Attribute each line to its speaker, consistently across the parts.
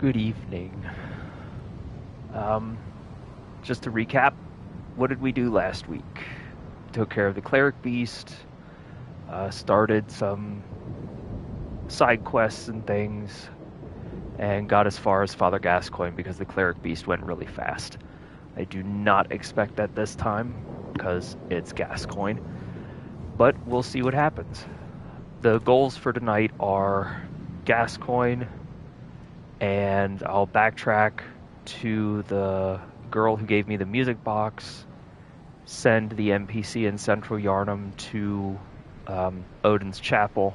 Speaker 1: Good evening. Just to recap, what did we do last week? Took care of the cleric beast, started some side quests and things, and got as far as Father Gascoigne because the cleric beast went really fast. I do not expect that this time because it's Gascoigne, but we'll see what happens. The goals for tonight are Gascoigne, and I'll backtrack to the girl who gave me the music box, send the NPC in Central Yharnam to Odin's Chapel,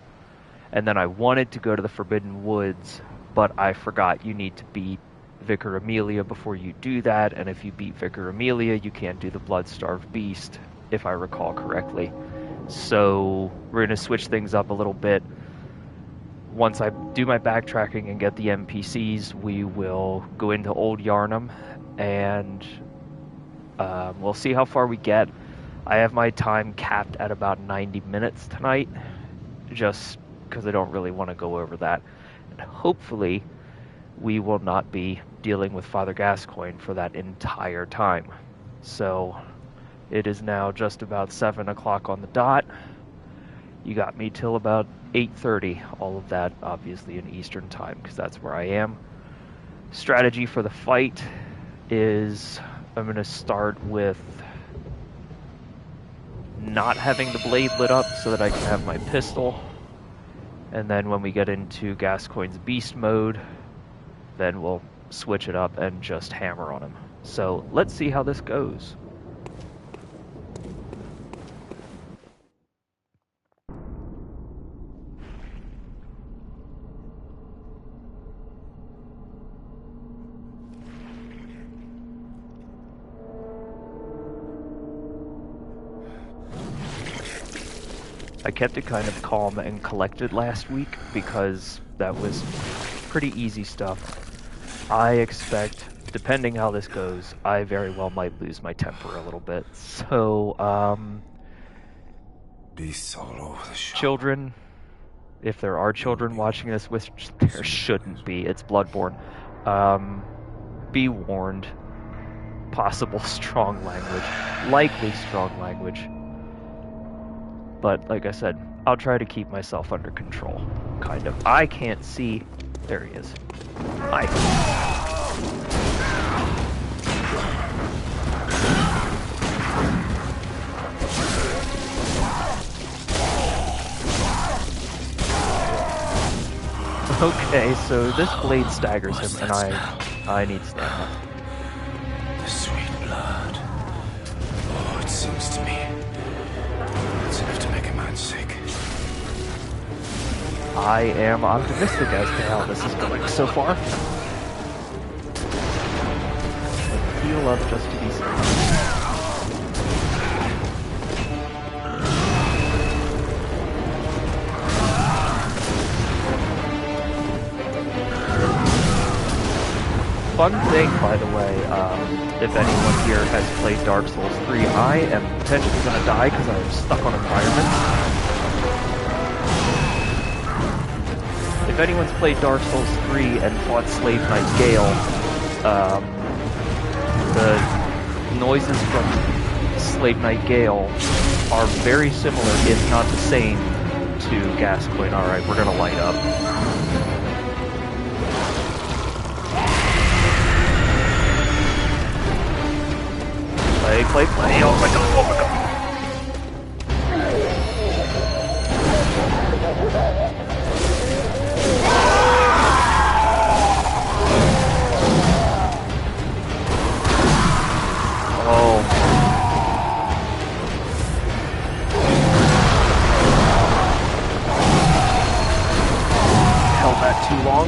Speaker 1: and then I wanted to go to the Forbidden Woods, but I forgot you need to beat Vicar Amelia before you do that, and if you beat Vicar Amelia, you can't do the Blood-Starved Beast, if I recall correctly. So we're going to switch things up a little bit. Once I do my backtracking and get the NPCs, we will go into Old Yharnam, and we'll see how far we get. I have my time capped at about 90 minutes tonight, just because I don't really want to go over that. And hopefully, we will not be dealing with Father Gascoigne for that entire time. So, it is now just about 7 o'clock on the dot. You got me till about 8:30, all of that obviously in Eastern time, because that's where I am. Strategy for the fight is I'm going to start with not having the blade lit up so that I can have my pistol. And then when we get into Gascoigne's beast mode, then we'll switch it up and just hammer on him. So let's see how this goes. I kept it kind of calm and collected last week because that was pretty easy stuff. I expect, depending how this goes, I very well might lose my temper a little bit. So,
Speaker 2: Beasts all over the shop.
Speaker 1: children, if there are children watching this, which there shouldn't be, it's Bloodborne, be warned. Possible strong language, likely strong language. But like I said, I'll try to keep myself under control, kind of. I can't see. There he is. Okay, so this blade staggers him, and I need stamina.
Speaker 2: The sweet blood. Oh, it seems to me it's enough to make a man sick.
Speaker 1: I am optimistic as to how this is going so far. I heal up just to be safe. Fun thing, by the way, if anyone here has played Dark Souls 3, I am potentially going to die because I'm stuck on environments. If anyone's played Dark Souls 3 and fought Slave Knight Gale, the noises from Slave Knight Gale are very similar, if not the same, to Gascoigne. Alright, we're going to light up. Play, oh my god, oh my god! Oh. Held that too long.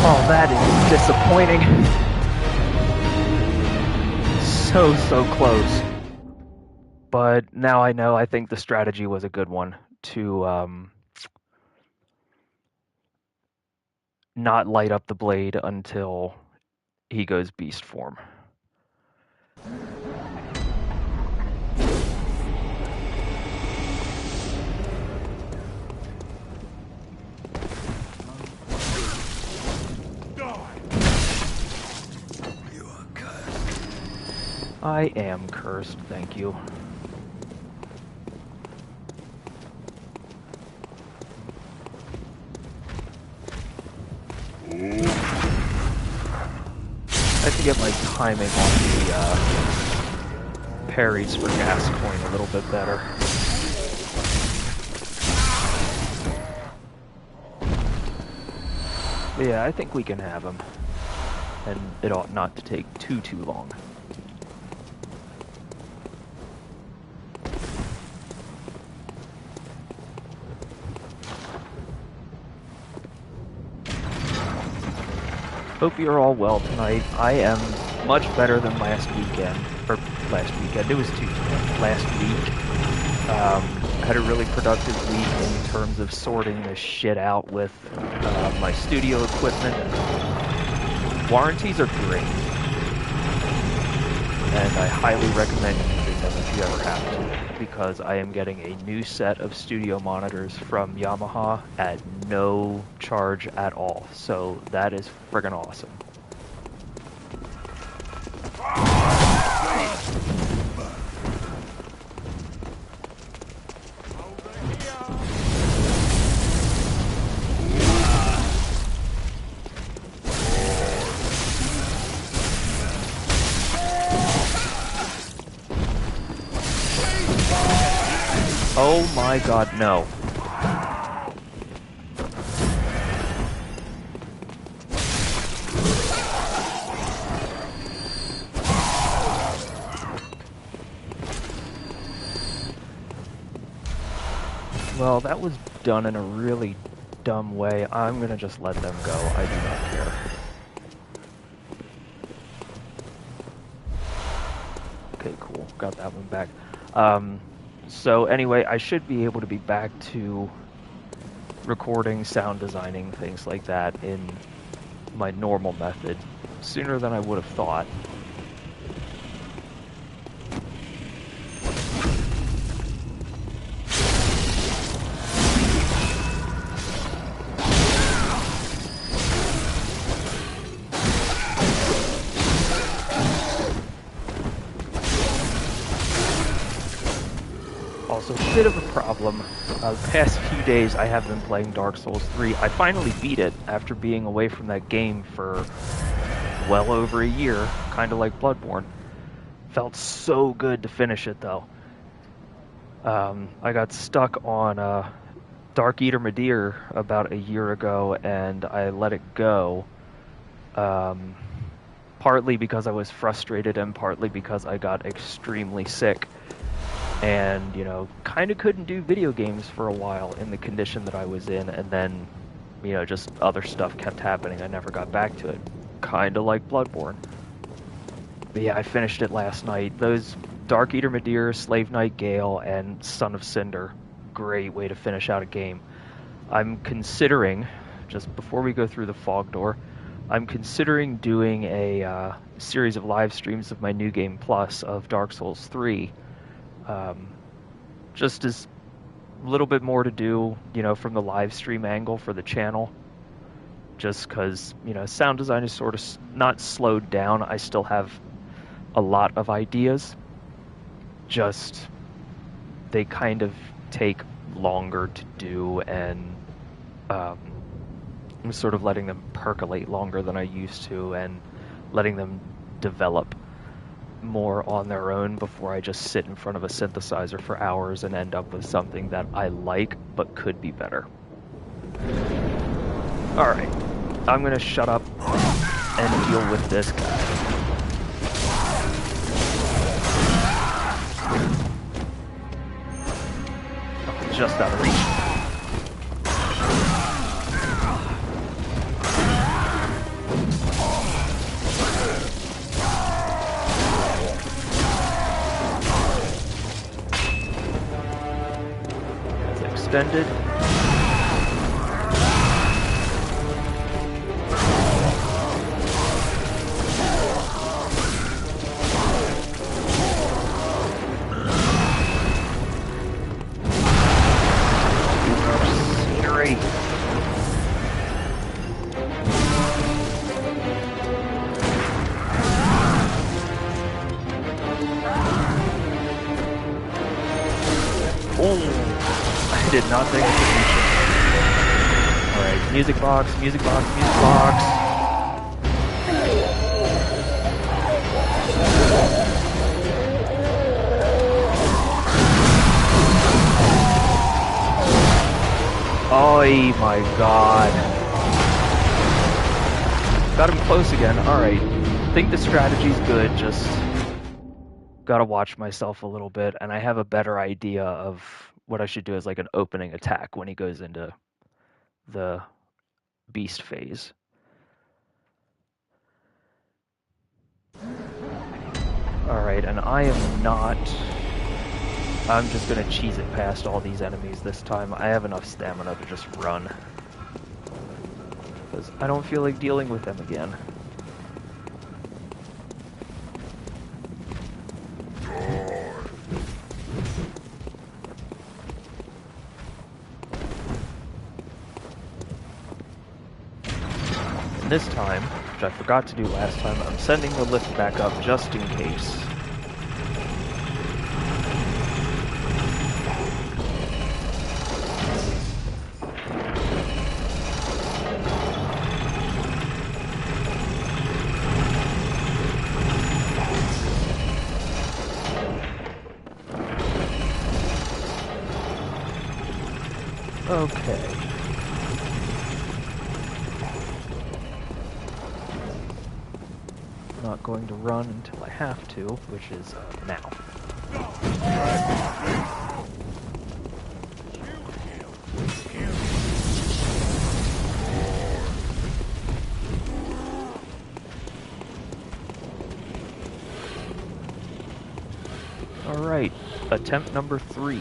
Speaker 1: Oh, that is disappointing. So close. But now I know I think the strategy was a good one to not light up the blade until he goes beast form. I am cursed, thank you. I have to get my timing on the parries for Gascoigne a little bit better. But yeah, I think we can have him. And it ought not to take too long. Hope you're all well tonight. I am much better than last weekend. Or last weekend, it was Tuesday. Last week. Had a really productive week in terms of sorting this shit out with my studio equipment. Warranties are great. And I highly recommend using them if you ever have to, because I am getting a new set of studio monitors from Yamaha at no charge at all. So that is friggin' awesome. Oh my god, no. Well, that was done in a really dumb way. I'm gonna just let them go. I do not care. Okay, cool. Got that one back. So anyway, I should be able to be back to recording, sound designing, things like that in my normal method sooner than I would have thought. Also, a bit of a problem. The past few days I have been playing Dark Souls 3. I finally beat it after being away from that game for well over a year, kind of like Bloodborne. Felt so good to finish it, though. I got stuck on Dark Eater Madir about a year ago, and I let it go. Partly because I was frustrated, and partly because I got extremely sick. And, you know, kind of couldn't do video games for a while in the condition that I was in, and then, you know, just other stuff kept happening. I never got back to it. Kind of like Bloodborne. But yeah, I finished it last night. Those Dark Eater Madir, Slave Knight Gale, and Son of Cinder, great way to finish out a game. I'm considering, just before we go through the fog door, I'm considering doing a series of live streams of my New Game Plus of Dark Souls 3. Just as a little bit more to do, you know, from the live stream angle for the channel. Just because, you know, sound design is sort of not slowed down. I still have a lot of ideas. Just, they kind of take longer to do, and I'm sort of letting them percolate longer than I used to, and letting them develop more on their own before I just sit in front of a synthesizer for hours and end up with something that I like but could be better. Alright, I'm gonna shut up and deal with this guy. Oh, just out of reach. Extended. did not think I could reach him. Alright, music box, music box, music box. Oh my god. Got him close again. Alright. Think the strategy's good, just gotta watch myself a little bit, and I have a better idea of what I should do as like an opening attack when he goes into the beast phase. Alright, and I'm just gonna cheese it past all these enemies this time. I have enough stamina to just run. Because I don't feel like dealing with them again. And this time, which I forgot to do last time, I'm sending the lift back up just in case. Okay. I'm not going to run until I have to, which is now. Alright, attempt number 3.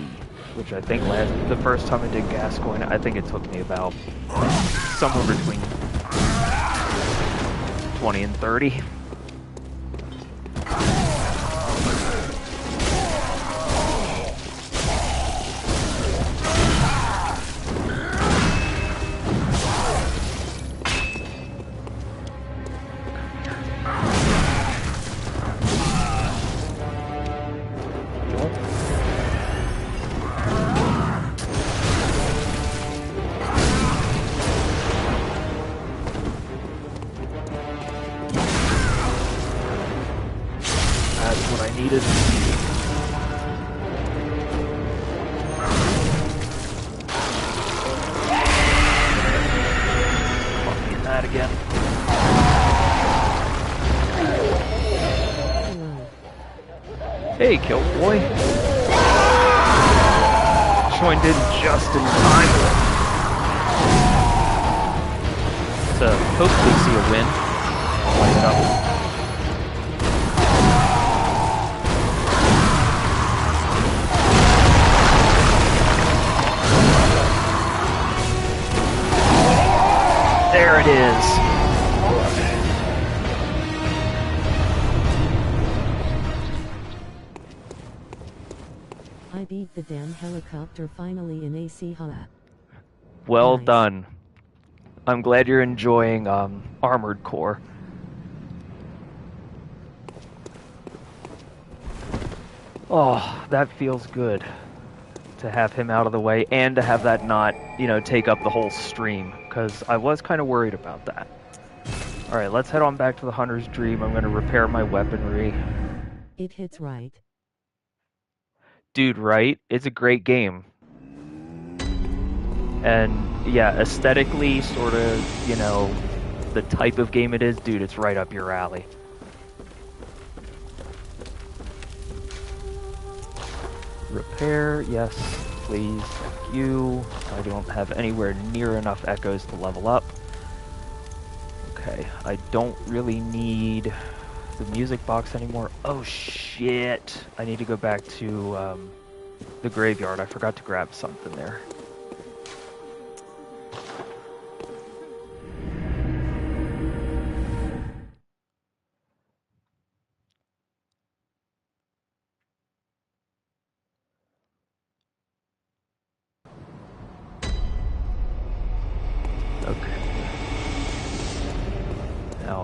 Speaker 1: Which I think the first time I did Gascoigne, I think it took me about somewhere between 20 and 30. Hey, Killboy. Joined in just in time to hopefully see a win. Light it up. There it is.
Speaker 3: I beat the damn helicopter finally in AC Hala.
Speaker 1: Well
Speaker 3: Nice.
Speaker 1: done. I'm glad you're enjoying Armored Core. Oh, that feels good to have him out of the way and to have that not, take up the whole stream, because I was kind of worried about that. Alright, let's head on back to the Hunter's Dream. I'm going to repair my weaponry.
Speaker 3: It hits right.
Speaker 1: Dude, right? It's a great game. And, yeah, aesthetically, sort of, the type of game it is, dude, it's right up your alley. Repair, yes, please, thank you. I don't have anywhere near enough echoes to level up. Okay, I don't really need the music box anymore. Oh shit! I need to go back to the graveyard. I forgot to grab something there.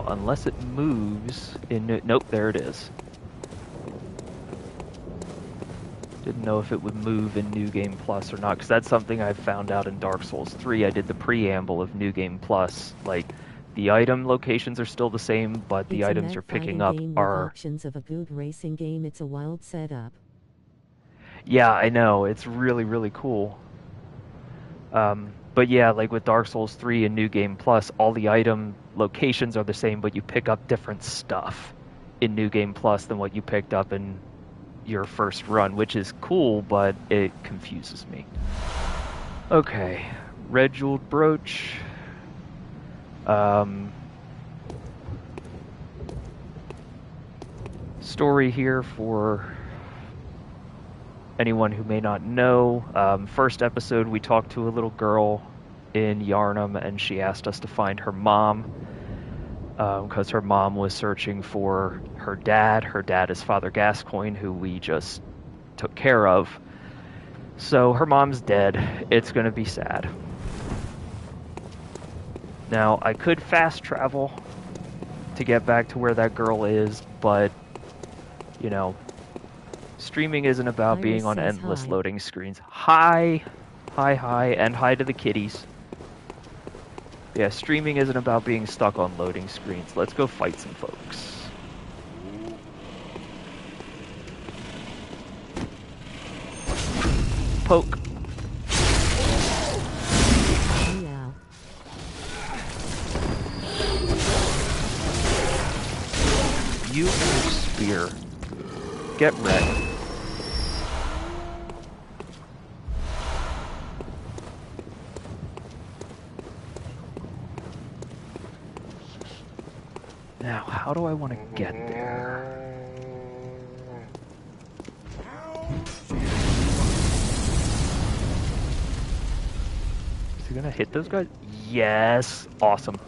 Speaker 1: Unless it moves in... Nope, there it is. Didn't know if it would move in New Game Plus or not, because that's something I found out in Dark Souls 3. I did the preamble of New Game Plus. Like, the item locations are still the same, but the
Speaker 3: It's
Speaker 1: items
Speaker 3: a
Speaker 1: you're picking
Speaker 3: game
Speaker 1: up
Speaker 3: with
Speaker 1: are...
Speaker 3: options of a good racing game. It's a wild setup.
Speaker 1: Yeah, I know. It's really, really cool. But yeah, like with Dark Souls 3 and New Game Plus, all the item locations are the same, but you pick up different stuff in New Game Plus than what you picked up in your first run, which is cool, but it confuses me. Okay, red jeweled brooch. Story here for anyone who may not know. First episode, we talked to a little girl in Yarnum, and she asked us to find her mom, because her mom was searching for her dad. Her dad is Father Gascoigne, who we just took care of. So her mom's dead. It's going to be sad. Now, I could fast travel to get back to where that girl is, but, you know, streaming isn't about
Speaker 3: Iris
Speaker 1: being on
Speaker 3: says
Speaker 1: endless
Speaker 3: hi.
Speaker 1: loading screens. Hi, and hi to the kitties. Yeah, streaming isn't about being stuck on loading screens. Let's go fight some folks. Poke.
Speaker 3: Meow.
Speaker 1: You and your spear. Get wrecked. Now, how do I want to get there? Is he gonna hit those guys? Yes! Awesome.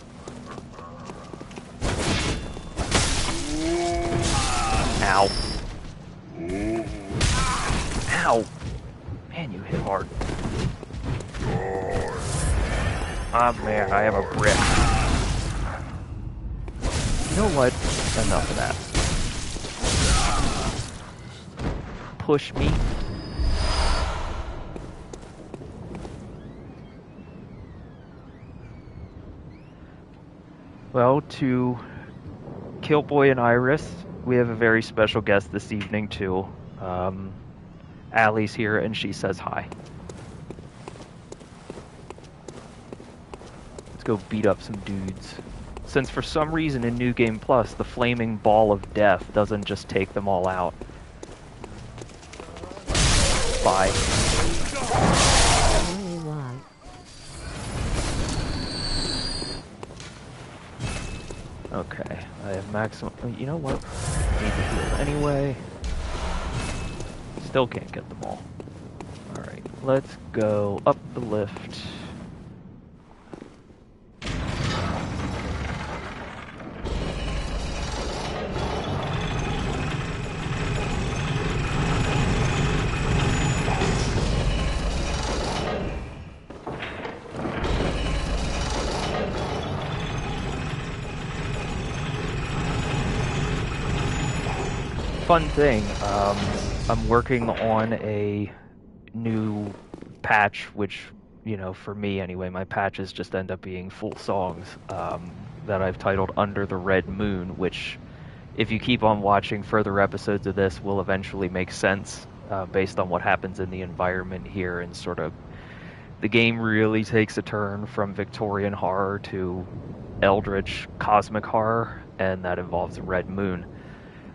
Speaker 1: Ow. Ow! Man, you hit hard. Ah, man, I have a brick. You know what? Enough of that. Push me. Well, to Killboy and Iris, we have a very special guest this evening, too. Allie's here, and she says hi. Let's go beat up some dudes. Since for some reason in New Game Plus, the flaming ball of death doesn't just take them all out. Bye.
Speaker 3: Why?
Speaker 1: Okay, I have maximum... You know what? I need to heal anyway. Still can't get them all. Alright, let's go up the lift. Fun thing, I'm working on a new patch, which, you know, for me anyway, my patches just end up being full songs, that I've titled Under the Red Moon, which, if you keep on watching further episodes of this, will eventually make sense, based on what happens in the environment here, and sort of, the game really takes a turn from Victorian horror to eldritch cosmic horror, and that involves a red moon.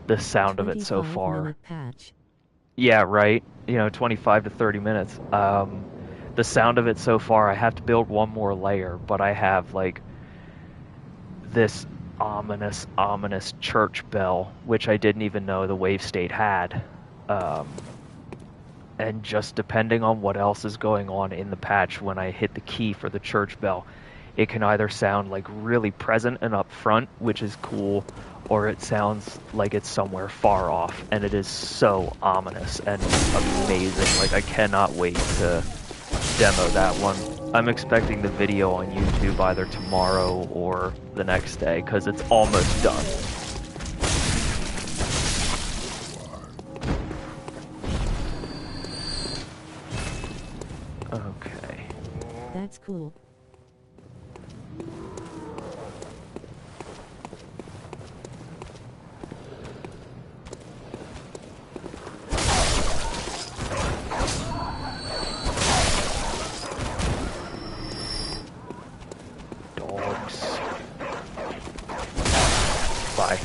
Speaker 1: The sound of it so far.
Speaker 3: Patch.
Speaker 1: Yeah, right. You know, 25 to 30 minutes. The sound of it so far, I have to build one more layer, but I have, like, this ominous church bell, which I didn't even know the wave state had. And just depending on what else is going on in the patch, when I hit the key for the church bell, it can either sound, like, really present and up front, which is cool, or it sounds like it's somewhere far off, and it is so ominous and amazing. Like, I cannot wait to demo that one. I'm expecting the video on YouTube either tomorrow or the next day, because it's almost done.
Speaker 3: That's cool.
Speaker 1: Dogs. Bye.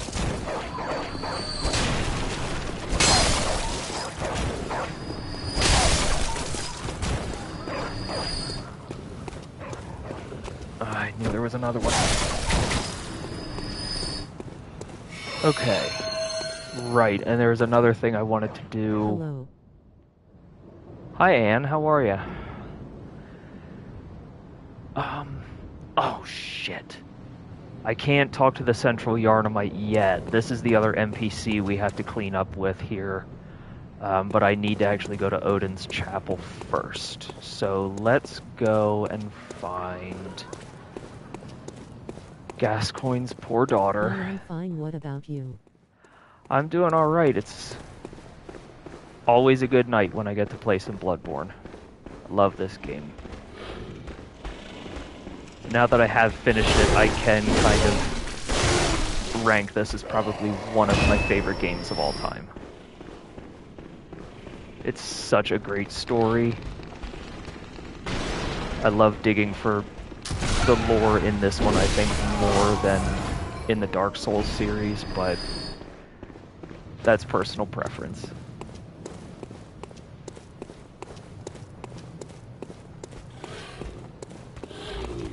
Speaker 1: I knew there was another one. Okay. Right, and there's another thing I wanted to do.
Speaker 3: Hello.
Speaker 1: Hi, Anne. How are you? Oh, shit. I can't talk to the Central Yarnamite yet. This is the other NPC we have to clean up with here. But I need to actually go to Odin's Chapel first. So let's go and find Gascoigne's poor daughter.
Speaker 3: I'm fine. What about you?
Speaker 1: I'm doing alright. It's always a good night when I get to play some Bloodborne. I love this game. Now that I have finished it, I can kind of rank this as probably one of my favorite games of all time. It's such a great story. I love digging for the lore in this one, I think, more than in the Dark Souls series, but that's personal preference.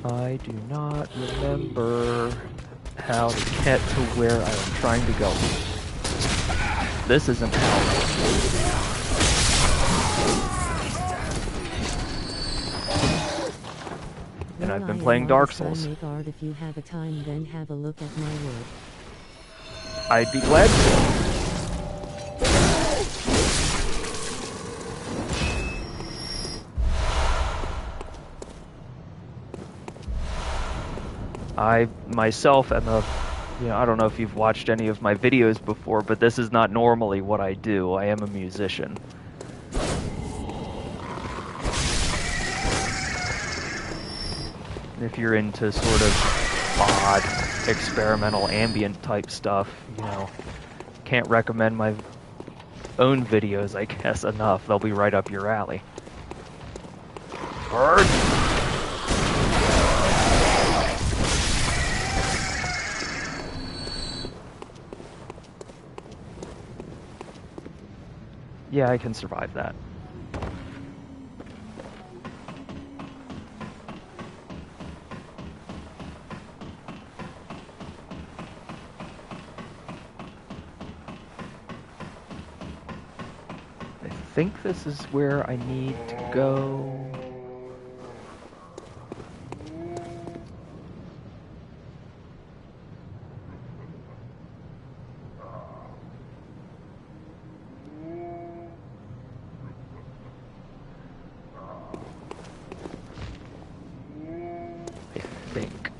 Speaker 1: I do not remember how to get to where I am trying to go. This isn't how. And I've been playing Dark Souls.
Speaker 3: Make art if you have a time, then have a look at my work.
Speaker 1: I'd be glad to. I myself am I don't know if you've watched any of my videos before, but this is not normally what I do. I am a musician. If you're into sort of odd, experimental, ambient type stuff, can't recommend my own videos, I guess, enough. They'll be right up your alley. Bird! Yeah, I can survive that. I think this is where I need to go.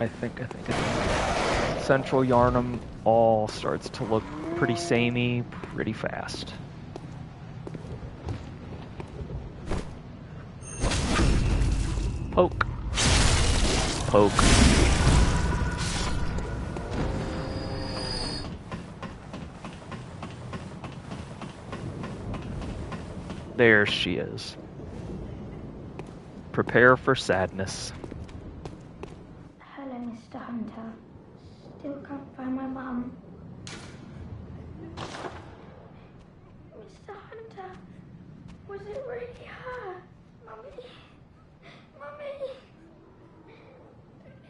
Speaker 1: I think. Central Yarnum all starts to look pretty samey pretty fast. Poke. Poke. There she is. Prepare for sadness.
Speaker 4: Hello, Mr. Hunter. Still can't find my mum. Mr. Hunter, was it really her? Mummy? Mummy?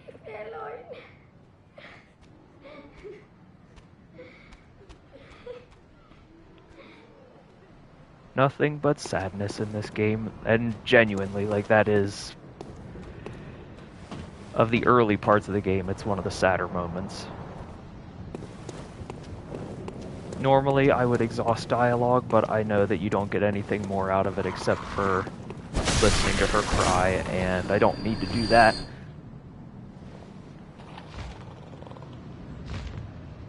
Speaker 4: Leave me alone.
Speaker 1: Nothing but sadness in this game, and genuinely, that is... Of the early parts of the game, it's one of the sadder moments. Normally, I would exhaust dialogue, but I know that you don't get anything more out of it except for listening to her cry, and I don't need to do that.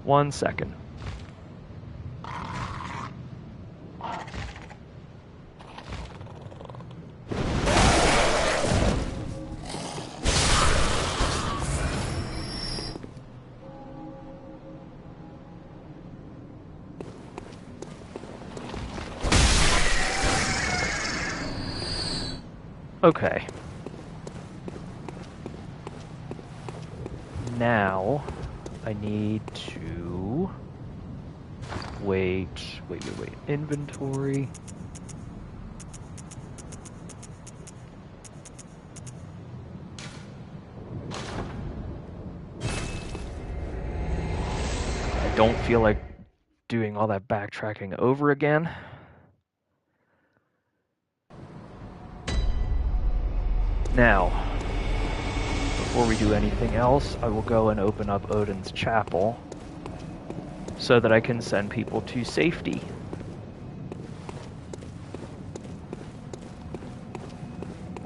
Speaker 1: 1 second. Okay. Now, I need to... Wait. Inventory. I don't feel like doing all that backtracking over again. Now, before we do anything else, I will go and open up Odin's chapel so that I can send people to safety.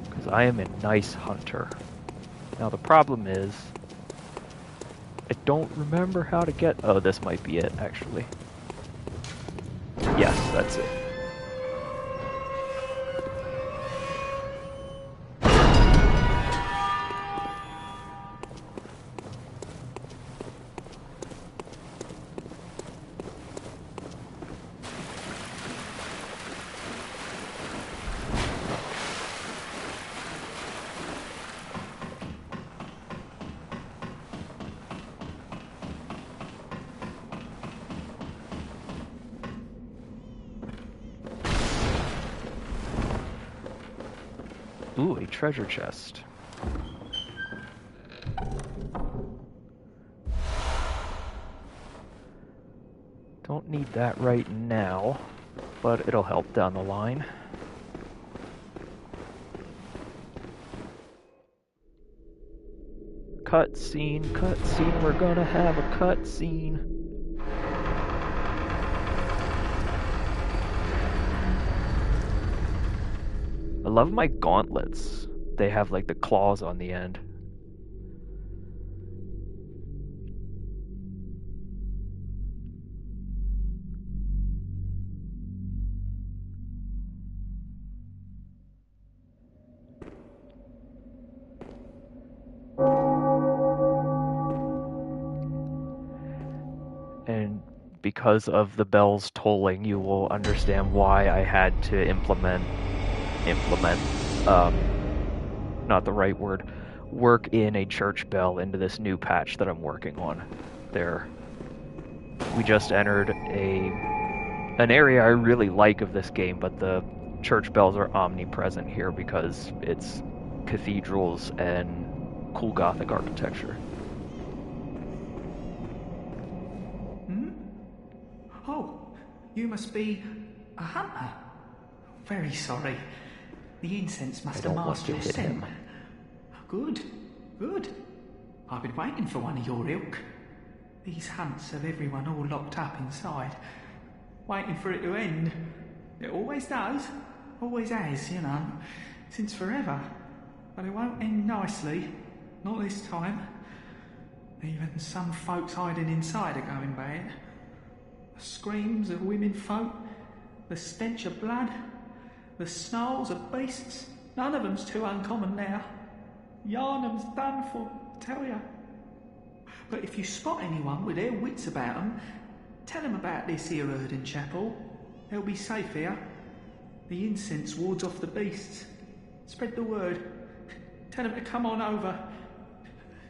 Speaker 1: Because I am a nice hunter. Now the problem is, I don't remember how to get... Oh, this might be it, actually. Yes, that's it. Ooh, a treasure chest. Don't need that right now, but it'll help down the line. Cutscene, we're gonna have a cutscene. I love my gauntlets. They have like the claws on the end. And because of the bells tolling, you will understand why I had to implement, not the right word, work in a church bell into this new patch that I'm working on. There, we just entered an area I really like of this game, but the church bells are omnipresent here because it's cathedrals and cool Gothic architecture.
Speaker 5: Oh, you must be a hunter. Very sorry. The incense must have masked your scent. Good. I've been waiting for one of your ilk. These hunts have everyone all locked up inside, waiting for it to end. It always does. Always has, you know, since forever. But it won't end nicely. Not this time. Even some folks hiding inside are going bad. The screams of women folk, the stench of blood, the snarls of beasts, none of them's too uncommon now. Yarnum's done for, I tell ya. But if you spot anyone with their wits about 'em, tell them about this here Odin chapel. They'll be safe here. The incense wards off the beasts. Spread the word. Tell them to come on over,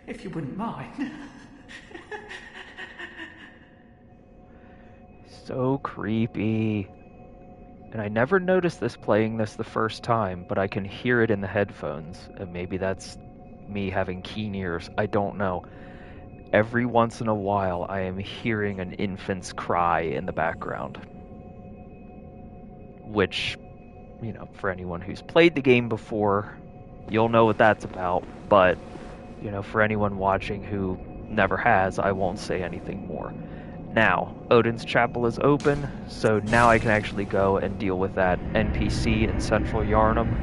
Speaker 5: if you wouldn't mind.
Speaker 1: So creepy. And I never noticed this playing this the first time, but I can hear it in the headphones. And maybe that's me having keen ears. I don't know. Every once in a while, I am hearing an infant's cry in the background. Which, you know, for anyone who's played the game before, you'll know what that's about. But, you know, for anyone watching who never has, I won't say anything more. Now, Odin's Chapel is open, so now I can actually go and deal with that NPC in Central Yharnam.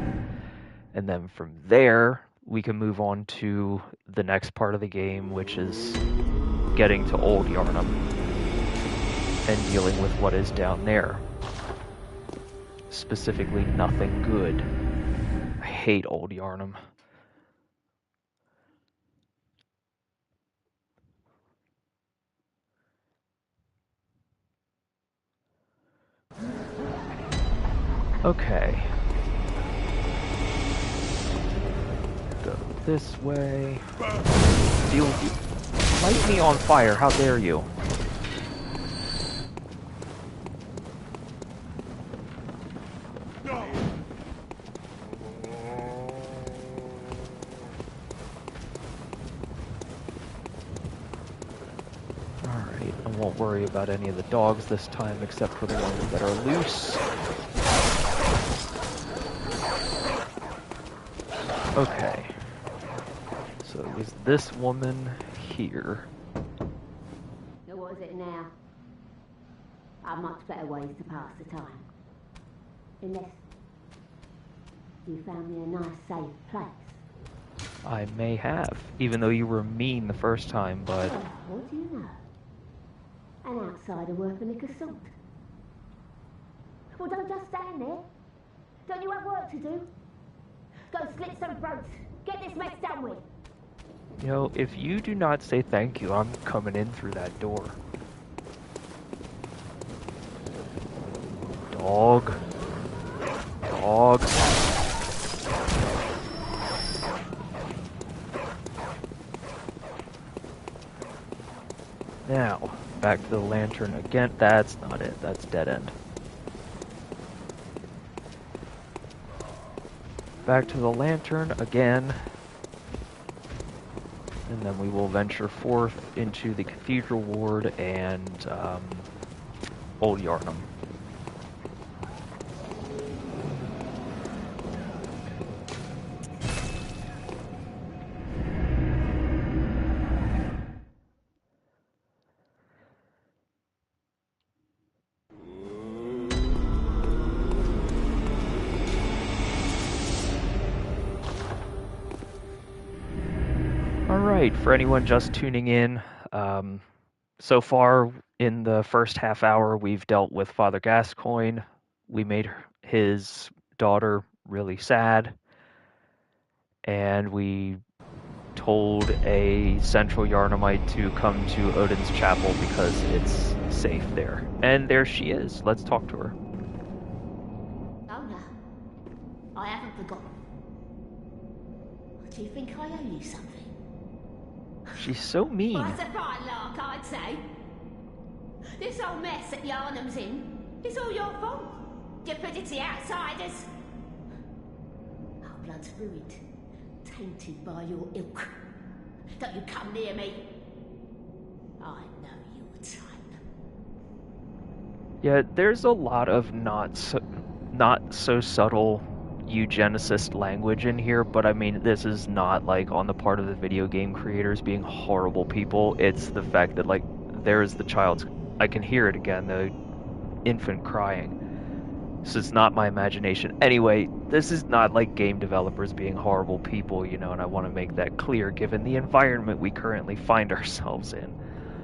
Speaker 1: And then from there, we can move on to the next part of the game, which is getting to Old Yharnam and dealing with what is down there. Specifically, nothing good. I hate Old Yharnam. Okay. this way. Deal with you. Light me on fire, how dare you? Alright, I won't worry about any of the dogs this time except for the ones that are loose. Okay. So it was this woman here.
Speaker 6: So what is it now? Are much better ways to pass the time. Unless you found me a nice safe place.
Speaker 1: I may have, even though you were mean the first time, but...
Speaker 6: Well, what do you know? An outsider worth a lick of salt. Well, don't just stand there. Don't you have work to do? Go slit some throats. Get this mess done with.
Speaker 1: You know, if you do not say thank you, I'm coming in through that door. Dog. Dog. Now, back to the lantern again. That's not it. That's dead end. Back to the lantern again. And then we will venture forth into the Cathedral Ward and Old Yarnum. Alright, for anyone just tuning in, so far in the first half hour we've dealt with Father Gascoigne. We made his daughter really sad, and we told a central Yarnumite to come to Odin's chapel because it's safe there. And there she is. Let's talk to her.
Speaker 6: Oh no, I haven't forgotten. Do you think I owe you something?
Speaker 1: She's so mean.
Speaker 6: Well, that's a right lark, I'd say. This whole mess that Yarnum's in is all your fault. You put it to the outsiders. Our blood's ruined, tainted by your ilk. Don't you come near me. I know your type.
Speaker 1: Yeah, there's a lot of not so subtle eugenicist language in here, but I mean, this is not like on the part of the video game creators being horrible people. It's the fact that like there's the child's, I can hear it again, the infant crying. So it's not my imagination. Anyway, this is not like game developers being horrible people, you know, and I want to make that clear given the environment we currently find ourselves in.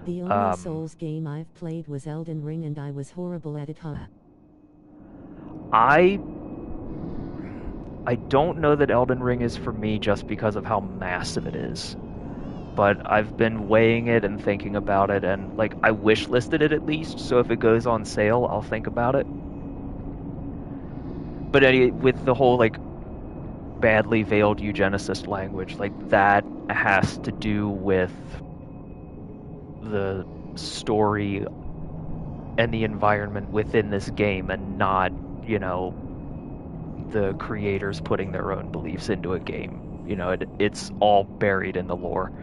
Speaker 3: The only Souls game I've played was Elden Ring, and I was horrible at it.
Speaker 1: I don't know that Elden Ring is for me just because of how massive it is. But I've been weighing it and thinking about it, and like I wish listed it at least, so if it goes on sale, I'll think about it. But anyway, with the whole like badly veiled eugenicist language, like that has to do with the story and the environment within this game, and not, you know, the creators putting their own beliefs into a game. You know, it's all buried in the lore.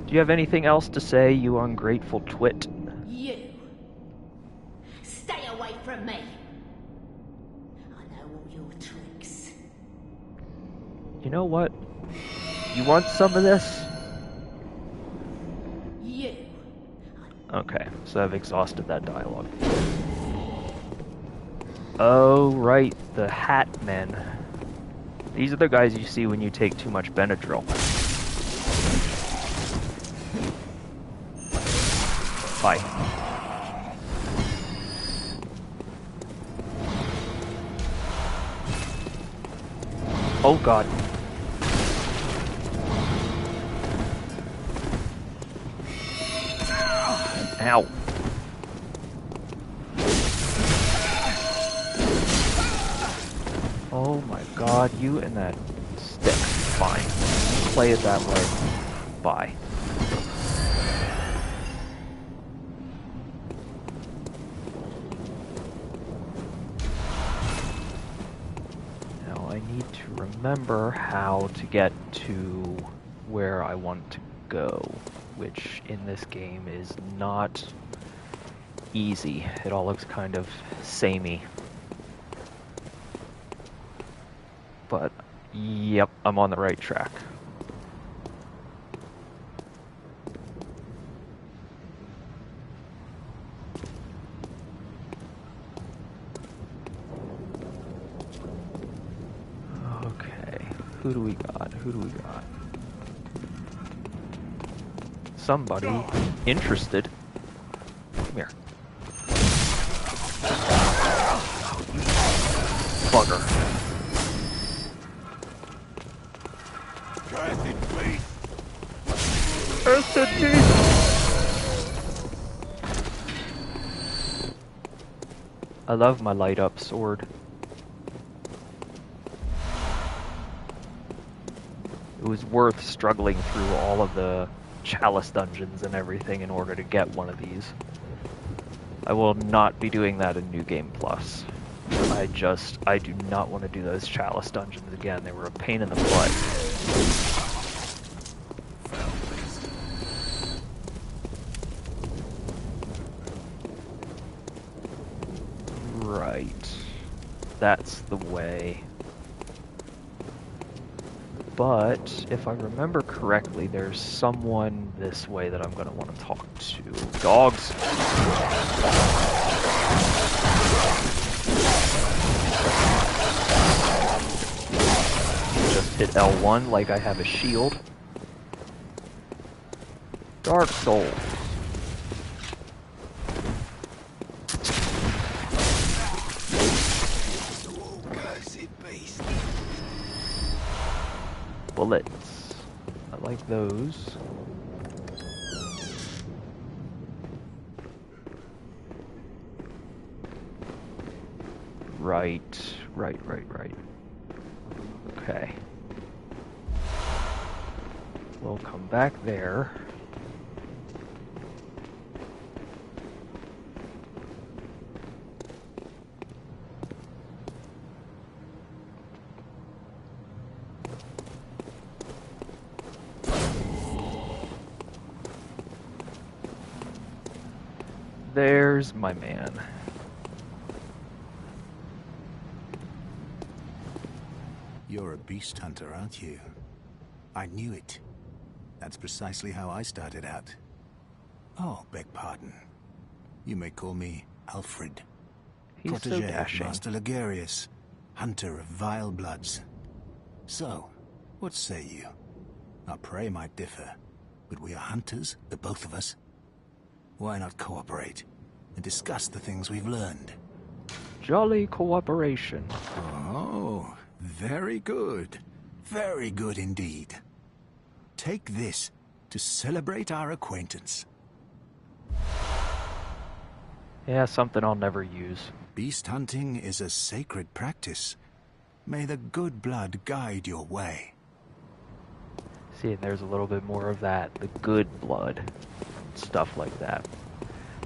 Speaker 1: Do you have anything else to say, you ungrateful twit?
Speaker 6: You. Stay away from me. I know all your tricks.
Speaker 1: You know what? You want some of this?
Speaker 6: You.
Speaker 1: Okay, so I've exhausted that dialogue. Oh, right, the Hat Men. These are the guys you see when you take too much Benadryl. Bye. Oh god. Ow. Oh my god, you and that stick. Fine. play it that way. Bye. Now I need to remember how to get to where I want to go, which in this game is not easy. It all looks kind of samey. But, yep, I'm on the right track. Okay, who do we got? Who do we got? Somebody interested. Come here. Bugger. I love my light up sword. It was worth struggling through all of the chalice dungeons and everything in order to get one of these. I will not be doing that in New Game Plus. I do not want to do those chalice dungeons again. They were a pain in the butt. Right. That's the way. But, if I remember correctly, there's someone this way that I'm going to want to talk to. Dogs! Just hit L1 like I have a shield. Dark Souls. Bullets. I like those. Right. Okay. We'll come back there. There's my man.
Speaker 2: You're a beast hunter, aren't you? I knew it. That's precisely how I started out. Oh, beg pardon. You may call me Alfred.
Speaker 1: He's so
Speaker 2: Protégé of
Speaker 1: dashing.
Speaker 2: Master Ligarius, hunter of vile bloods. So, what say you? Our prey might differ, but we are hunters, the both of us. Why not cooperate and discuss the things we've learned?
Speaker 1: Jolly cooperation.
Speaker 2: Oh, very good. Very good indeed. Take this to celebrate our acquaintance.
Speaker 1: Yeah, something I'll never use.
Speaker 2: Beast hunting is a sacred practice. May the good blood guide your way.
Speaker 1: See, and there's a little bit more of that. The good blood. Stuff like that.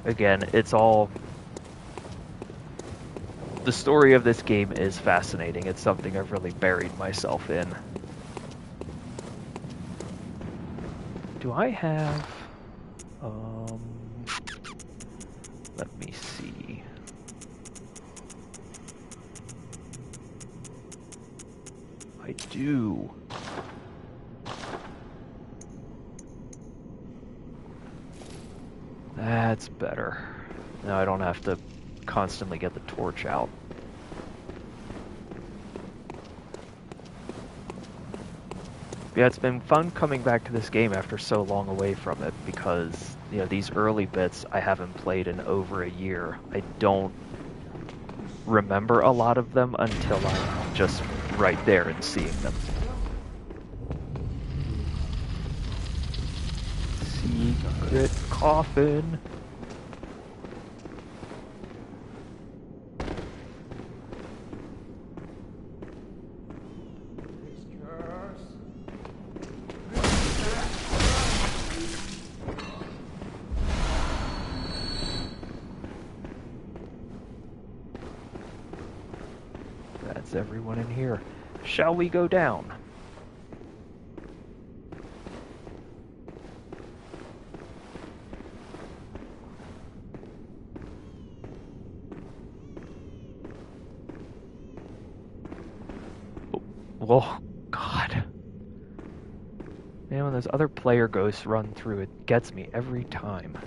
Speaker 1: Again, it's all... The story of this game is fascinating. It's something I've really buried myself in. Do I have... let me see. I do. That's better. Now I don't have to constantly get the torch out. Yeah, it's been fun coming back to this game after so long away from it because, you know, these early bits I haven't played in over a year. I don't remember a lot of them until I'm just right there and seeing them. Secret coffin. It's everyone in here. Shall we go down? Oh, God. Man, when those other player ghosts run through, it gets me every time.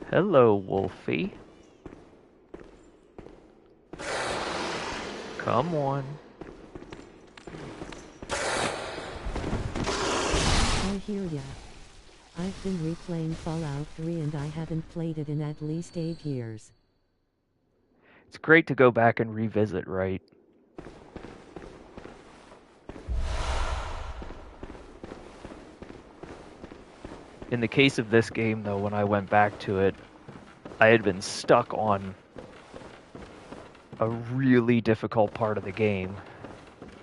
Speaker 1: Hello, Wolfie. Come on.
Speaker 3: I hear ya. I've been replaying Fallout 3 and I haven't played it in at least 8 years.
Speaker 1: It's great to go back and revisit, right? In the case of this game, though, when I went back to it, I had been stuck on a really difficult part of the game,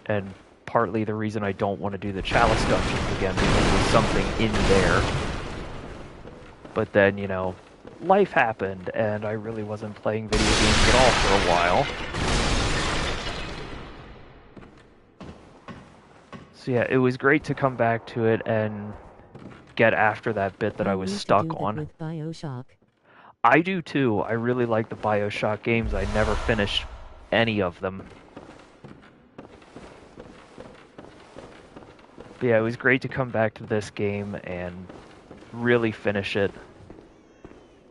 Speaker 1: and partly the reason I don't want to do the Chalice dungeons again, because there's something in there. But then, you know, life happened, and I really wasn't playing video games at all for a while. So yeah, it was great to come back to it and get after that bit that I was stuck on.
Speaker 3: With BioShock.
Speaker 1: I do too. I really like the BioShock games. I never finished any of them. But yeah, it was great to come back to this game and really finish it.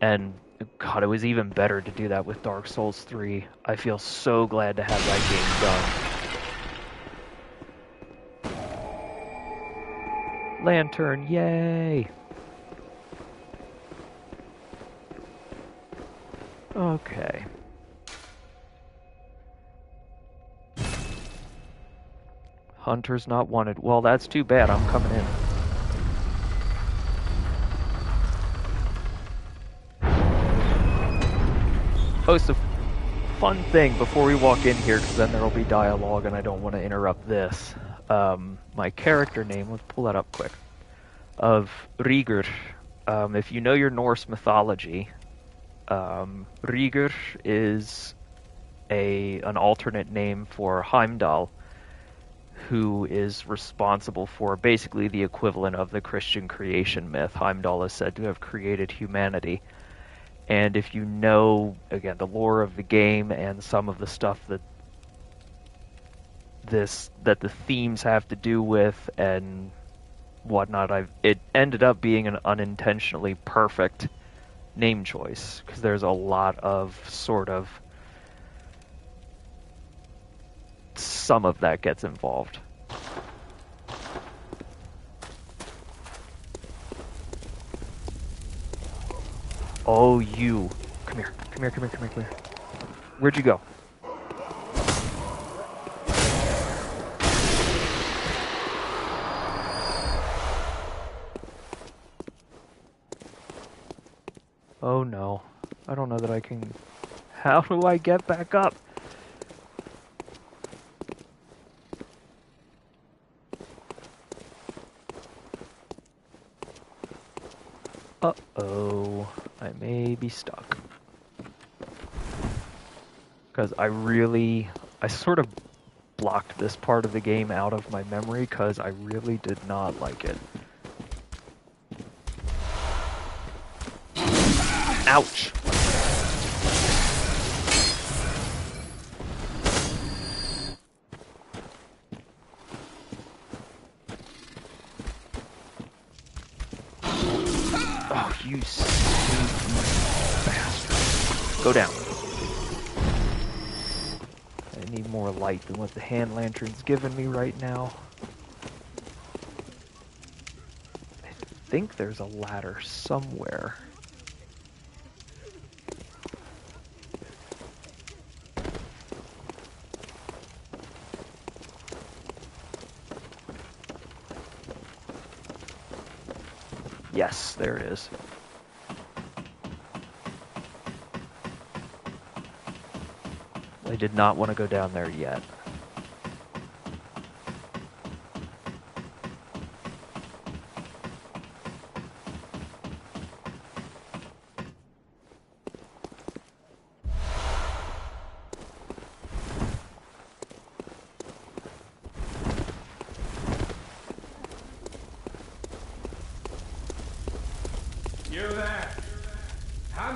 Speaker 1: And God, it was even better to do that with Dark Souls 3. I feel so glad to have that game done. Lantern, yay! Okay. Hunter's not wanted. Well, that's too bad. I'm coming in. Oh, it's a fun thing before we walk in here, because then there'll be dialogue and I don't want to interrupt this. My character name, let's pull that up quick, of Rígr. If you know your Norse mythology, Rígr is an alternate name for Heimdall, who is responsible for basically the equivalent of the Christian creation myth. Heimdall is said to have created humanity. And if you know, again, the lore of the game and some of the stuff that the themes have to do with and whatnot, it ended up being an unintentionally perfect name choice, because there's a lot of sort of some of that gets involved. Oh, you. Come here. Come here, come here, come here, come here. Where'd you go? Oh no. I don't know that I can... How do I get back up? Uh-oh. I may be stuck. Because I sort of blocked this part of the game out of my memory because I really did not like it. Ouch! Oh, you sneaky bastard. Go down. I need more light than what the hand lantern's giving me right now. I think there's a ladder somewhere. Yes, there it is. I did not want to go down there yet.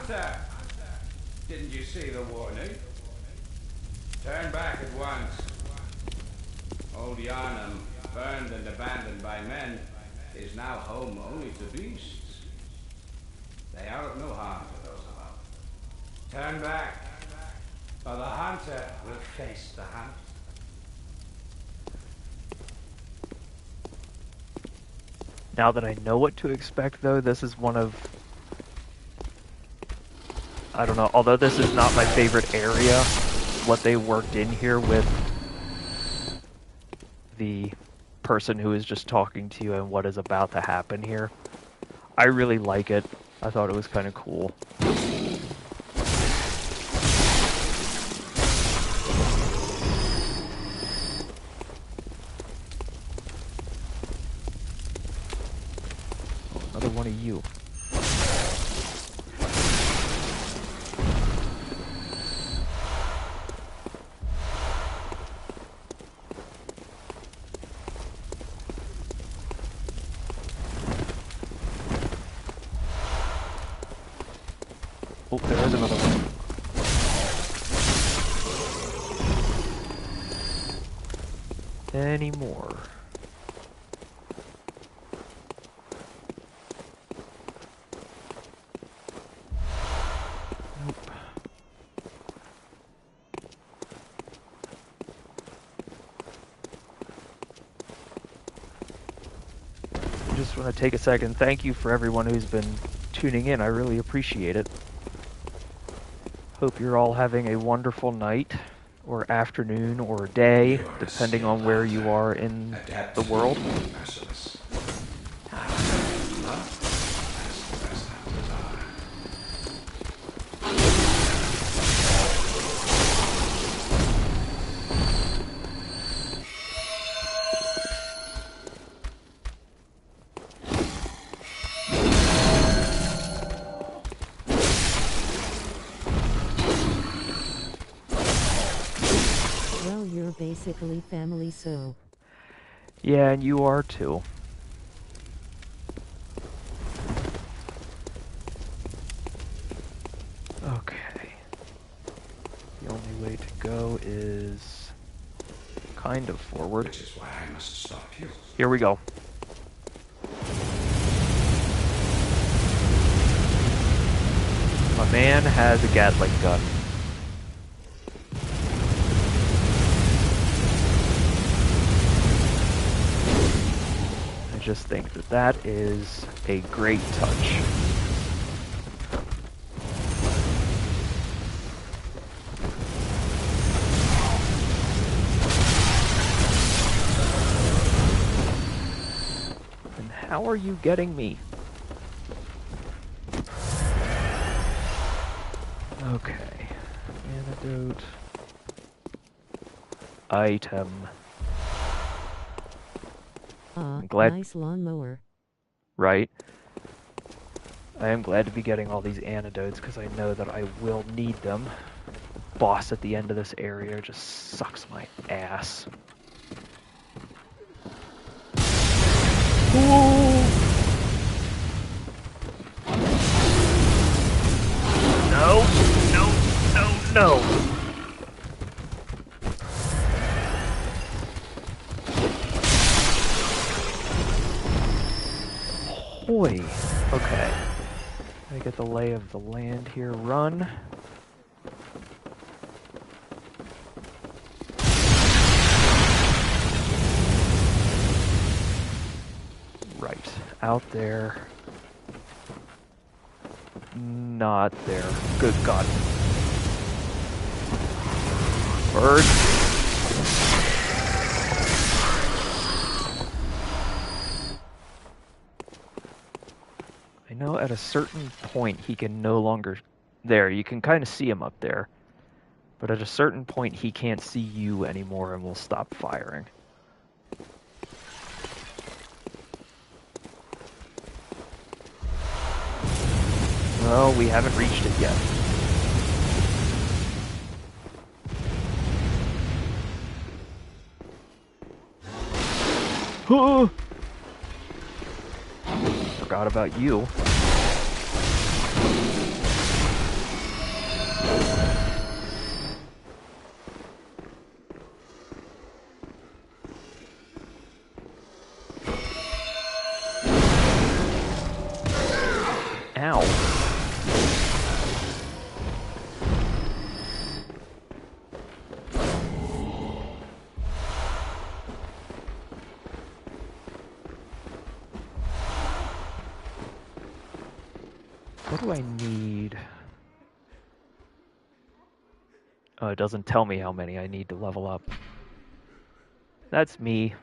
Speaker 7: Hunter! Didn't you see the warning? Turn back at once. Old Yharnam, burned and abandoned by men, is now home only to beasts. They are of no harm to those about. Turn back, or the hunter will face the hunt.
Speaker 1: Now that I know what to expect, though, this is one of... I don't know, although this is not my favorite area, what they worked in here with the person who is just talking to you and what is about to happen here, I really like it. I thought it was kind of cool. Another one of you. Oh, there is another one. Any more? Nope. I just want to take a second. Thank you for everyone who's been tuning in. I really appreciate it. Hope you're all having a wonderful night, or afternoon, or day, depending on where you are in the world.
Speaker 3: Basically family, so.
Speaker 1: Yeah, and you are too. Okay. The only way to go is kind of forward.
Speaker 7: Which is why I must stop you.
Speaker 1: Here we go. My man has a Gatling gun. I just think that that is a great touch. And how are you getting me? Okay. Antidote. Item. I'm glad.
Speaker 3: Nice lawnmower.
Speaker 1: Right. I am glad to be getting all these antidotes because I know that I will need them. The boss at the end of this area just sucks my ass. Ooh. No, no, no, no. Boy. Okay. I get the lay of the land here. Run. Right. Out there. Not there. Good God. Bird. I know at a certain point he can no longer... There, you can kind of see him up there. But at a certain point he can't see you anymore and will stop firing. Well, we haven't reached it yet. Forgot about you. do I need? Oh, it doesn't tell me how many I need to level up. That's me.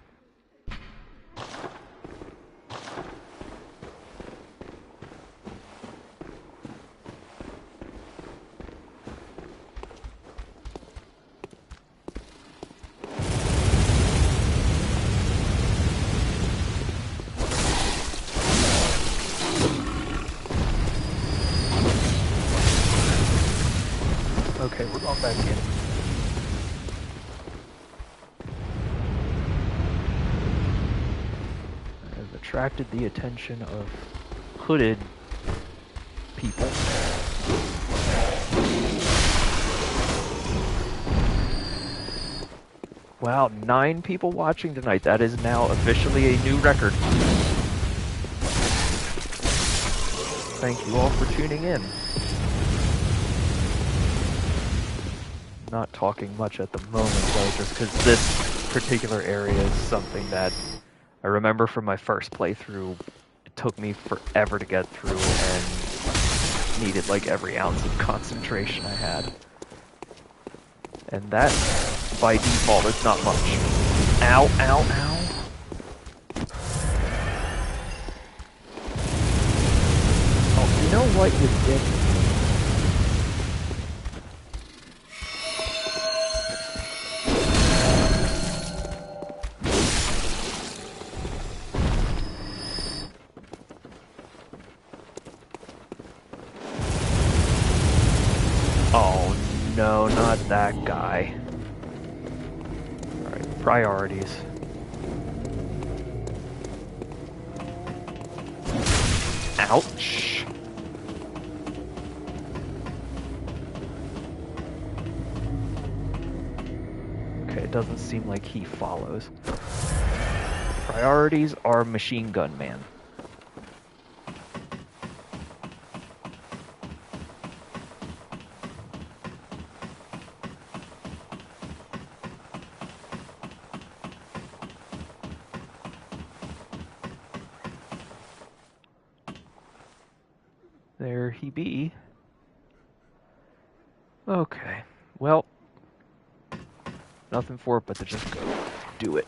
Speaker 1: Okay, we're going back in. I've attracted the attention of hooded people. Wow, 9 people watching tonight. That is now officially a new record. Thank you all for tuning in. Not talking much at the moment though, just because this particular area is something that I remember from my first playthrough. It took me forever to get through and needed like every ounce of concentration I had. And that, by default, is not much. Ow, ow, ow. Oh, you know what, you dick? Oh no, not that guy. Alright, priorities. Ouch. Okay, it doesn't seem like he follows. Priorities are machine gun man. There he be. Okay, well, nothing for it but to just go do it.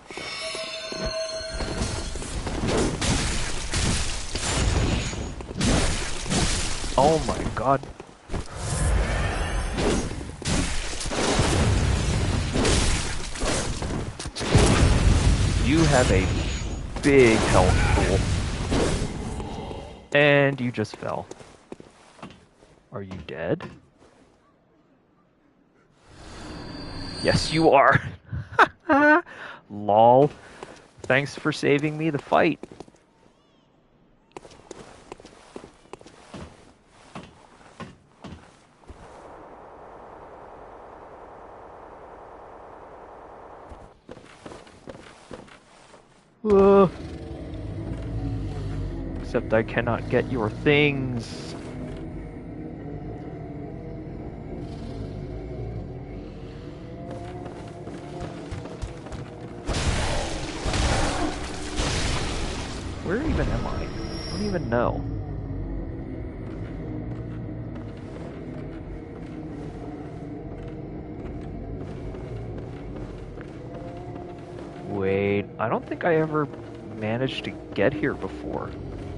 Speaker 1: Oh my god. You have a big health pool. And you just fell. Are you dead? Yes, you are. Lol. Thanks for saving me the fight. Except I cannot get your things. Where even am I? I don't even know. Wait, I don't think I ever managed to get here before.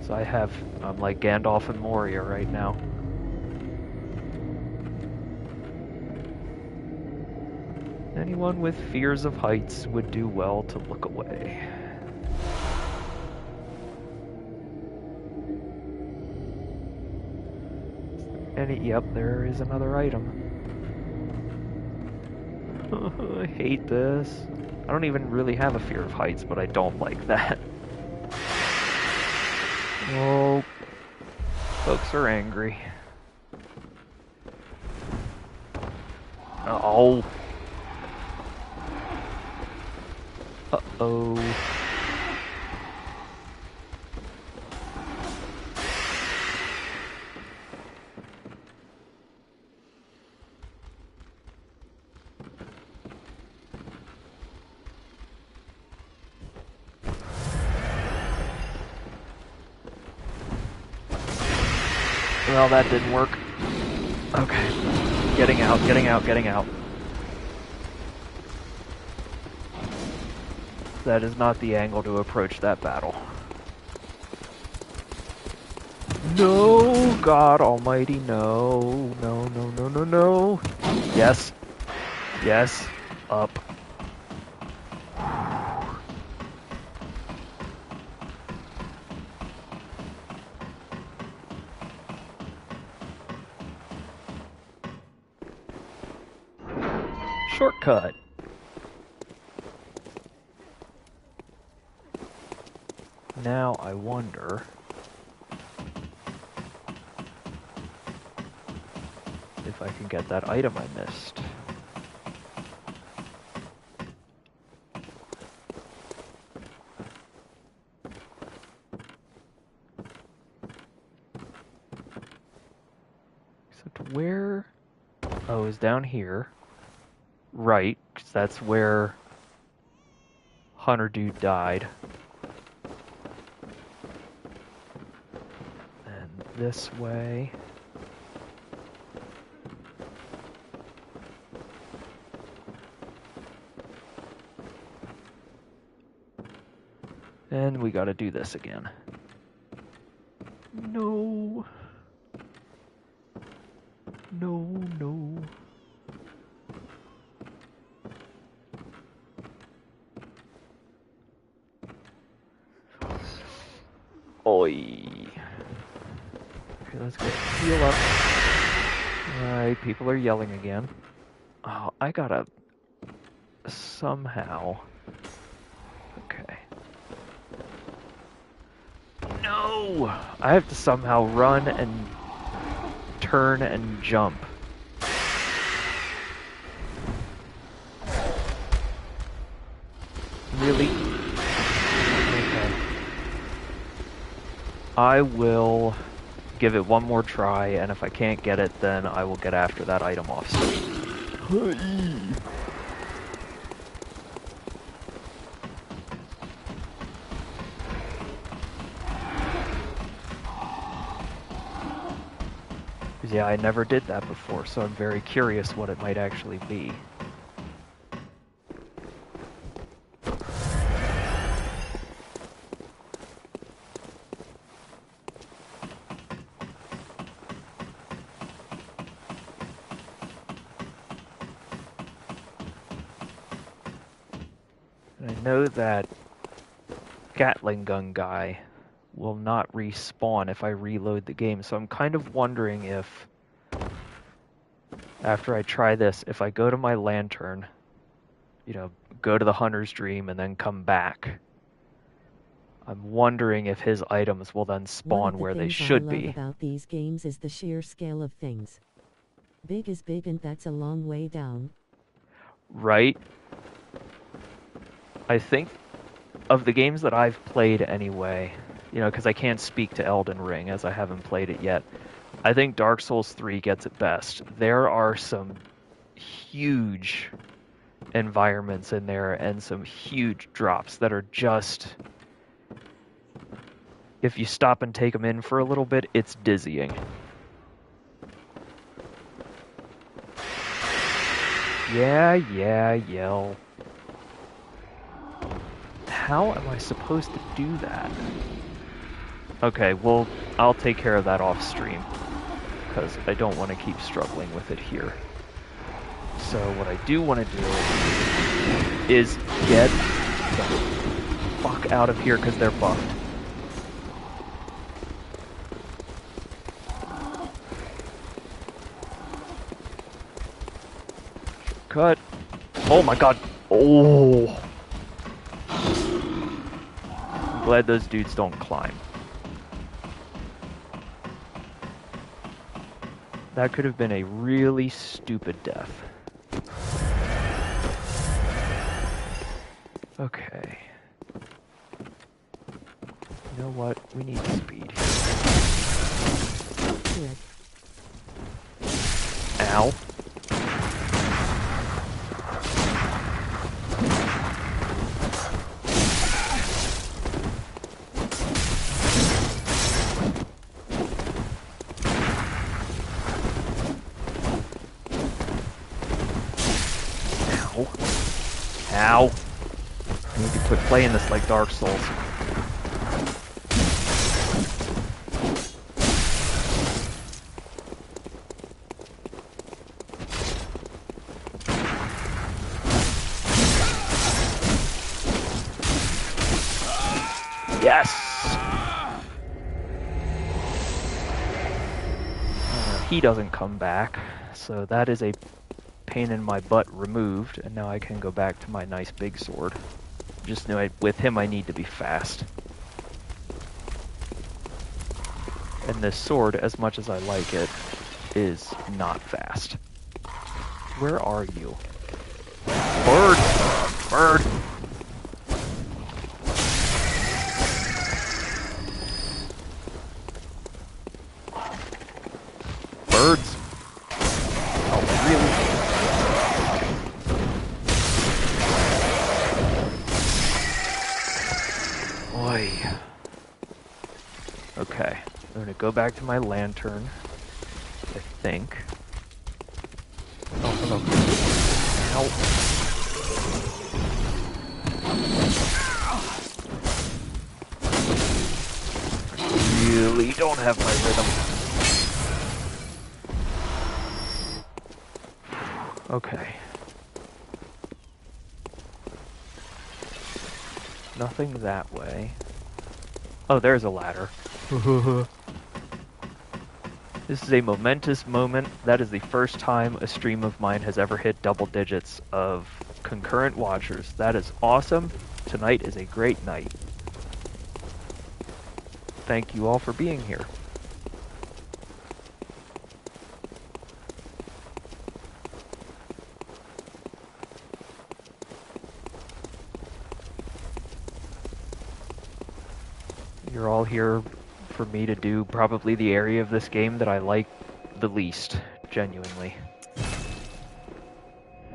Speaker 1: So I'm like Gandalf and Moria right now. Anyone with fears of heights would do well to look away. Yep, there is another item. I hate this. I don't even really have a fear of heights, but I don't like that. Oh, folks are angry. Oh. Uh-oh. Well, that didn't work. Okay. Getting out, getting out, getting out. That is not the angle to approach that battle. No, God almighty, no. No, no, no, no, no. Yes. Yes. Up. Shortcut. Now I wonder if I can get that item I missed. Except where? Oh, it's down here. Right, 'cause that's where Hunter Dude died. And this way. And we gotta do this again. No. No, no. Oi. Okay, let's go heal up. Alright, people are yelling again. Oh, I gotta somehow. Okay. No! I have to somehow run and turn and jump. Really? Okay. I will give it one more try, and if I can't get it, then I will get after that item off screen. Yeah, I never did that before, so I'm very curious what it might actually be. And I know that Gatling gun guy will not respawn if I reload the game, so I'm kind of wondering if, after I try this, if I go to my lantern, you know, go to the Hunter's Dream and then come back, I'm wondering if his items will then spawn where they should be.
Speaker 3: What I love about these games is the sheer scale of things. Big is big, and that's a long way down.
Speaker 1: Right? I think of the games that I've played anyway, you know, because I can't speak to Elden Ring as I haven't played it yet. I think Dark Souls 3 gets it best. There are some huge environments in there and some huge drops that are just, if you stop and take them in for a little bit, it's dizzying. Yeah, yell. How am I supposed to do that? Okay, well, I'll take care of that off stream, because I don't want to keep struggling with it here. So what I do want to do is get the fuck out of here, because they're buffed. Cut. Oh my god. Oh. I'm glad those dudes don't climb. That could have been a really stupid death. Okay. You know what? We need speed. Ow. Ow. Ow. I need to quit playing this like Dark Souls. Yes! He doesn't come back, so that is a pain in my butt removed, and now I can go back to my nice big sword. Just know with him I need to be fast. And this sword, as much as I like it, is not fast. Where are you? Bird! Bird! Birds! Oh, really? Boy. Okay, I'm gonna go back to my lantern, I think. Oh, hello. Ow. Really don't have my rhythm. Okay. Nothing that way. Oh, there's a ladder. This is a momentous moment. That is the first time a stream of mine has ever hit double digits of concurrent watchers. That is awesome. Tonight is a great night. Thank you all for being here. You're all here for me to do probably the area of this game that I like the least, genuinely.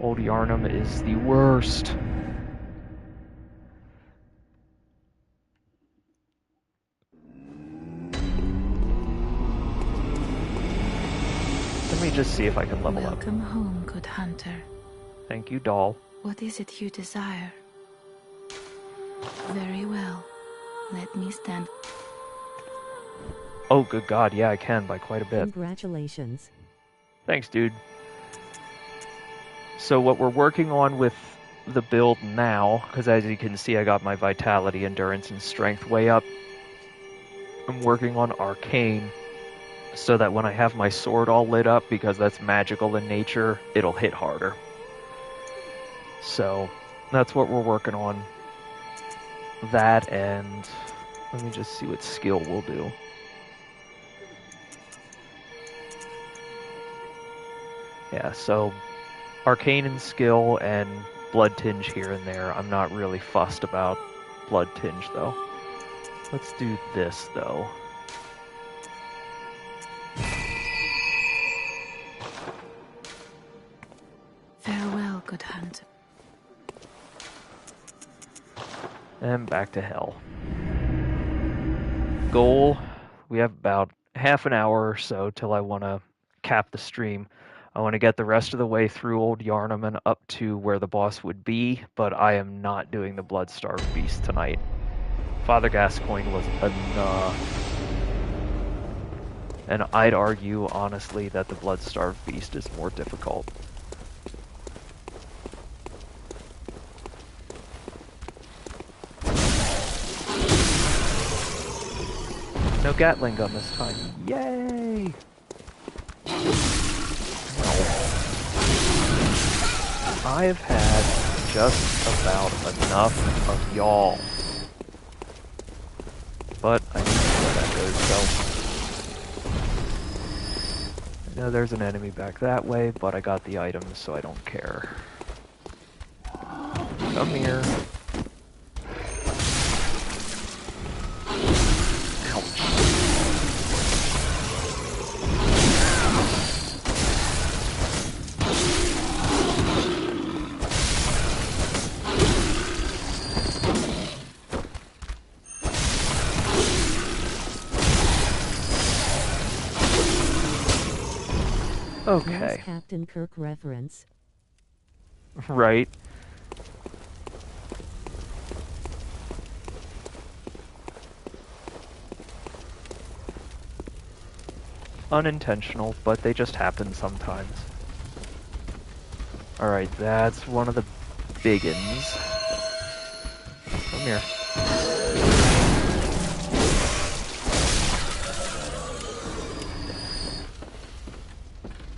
Speaker 1: Old Yarnum is the worst. Let me just see if I can level up.
Speaker 8: Welcome home, good hunter.
Speaker 1: Thank you, doll.
Speaker 8: What is it you desire? Very well. Let me stand.
Speaker 1: Oh, good God, yeah, I can by quite a bit.
Speaker 3: Congratulations.
Speaker 1: Thanks, dude. So what we're working on with the build now, because as you can see I got my vitality, endurance, and strength way up. I'm working on arcane, so that when I have my sword all lit up, because that's magical in nature, it'll hit harder. So that's what we're working on. That, and let me just see what skill we'll do. Yeah, so arcane and skill and blood tinge here and there. I'm not really fussed about blood tinge though. Let's do this though.
Speaker 8: Farewell, good hunter.
Speaker 1: And back to hell. Goal, we have about half an hour or so till I want to cap the stream. I want to get the rest of the way through Old Yarnum and up to where the boss would be, but I am not doing the Blood-Starved Beast tonight. Father Gascoigne was enough. And I'd argue, honestly, that the Blood-Starved Beast is more difficult. No Gatling gun this time. Yay! I've had just about enough of y'all. But I need to know where that goes, so... I know there's an enemy back that way, but I got the items, so I don't care. Come here.
Speaker 3: Nice
Speaker 1: Okay.
Speaker 3: Captain Kirk reference.
Speaker 1: Right. Unintentional, but they just happen sometimes. Alright, that's one of the biggins. Come here.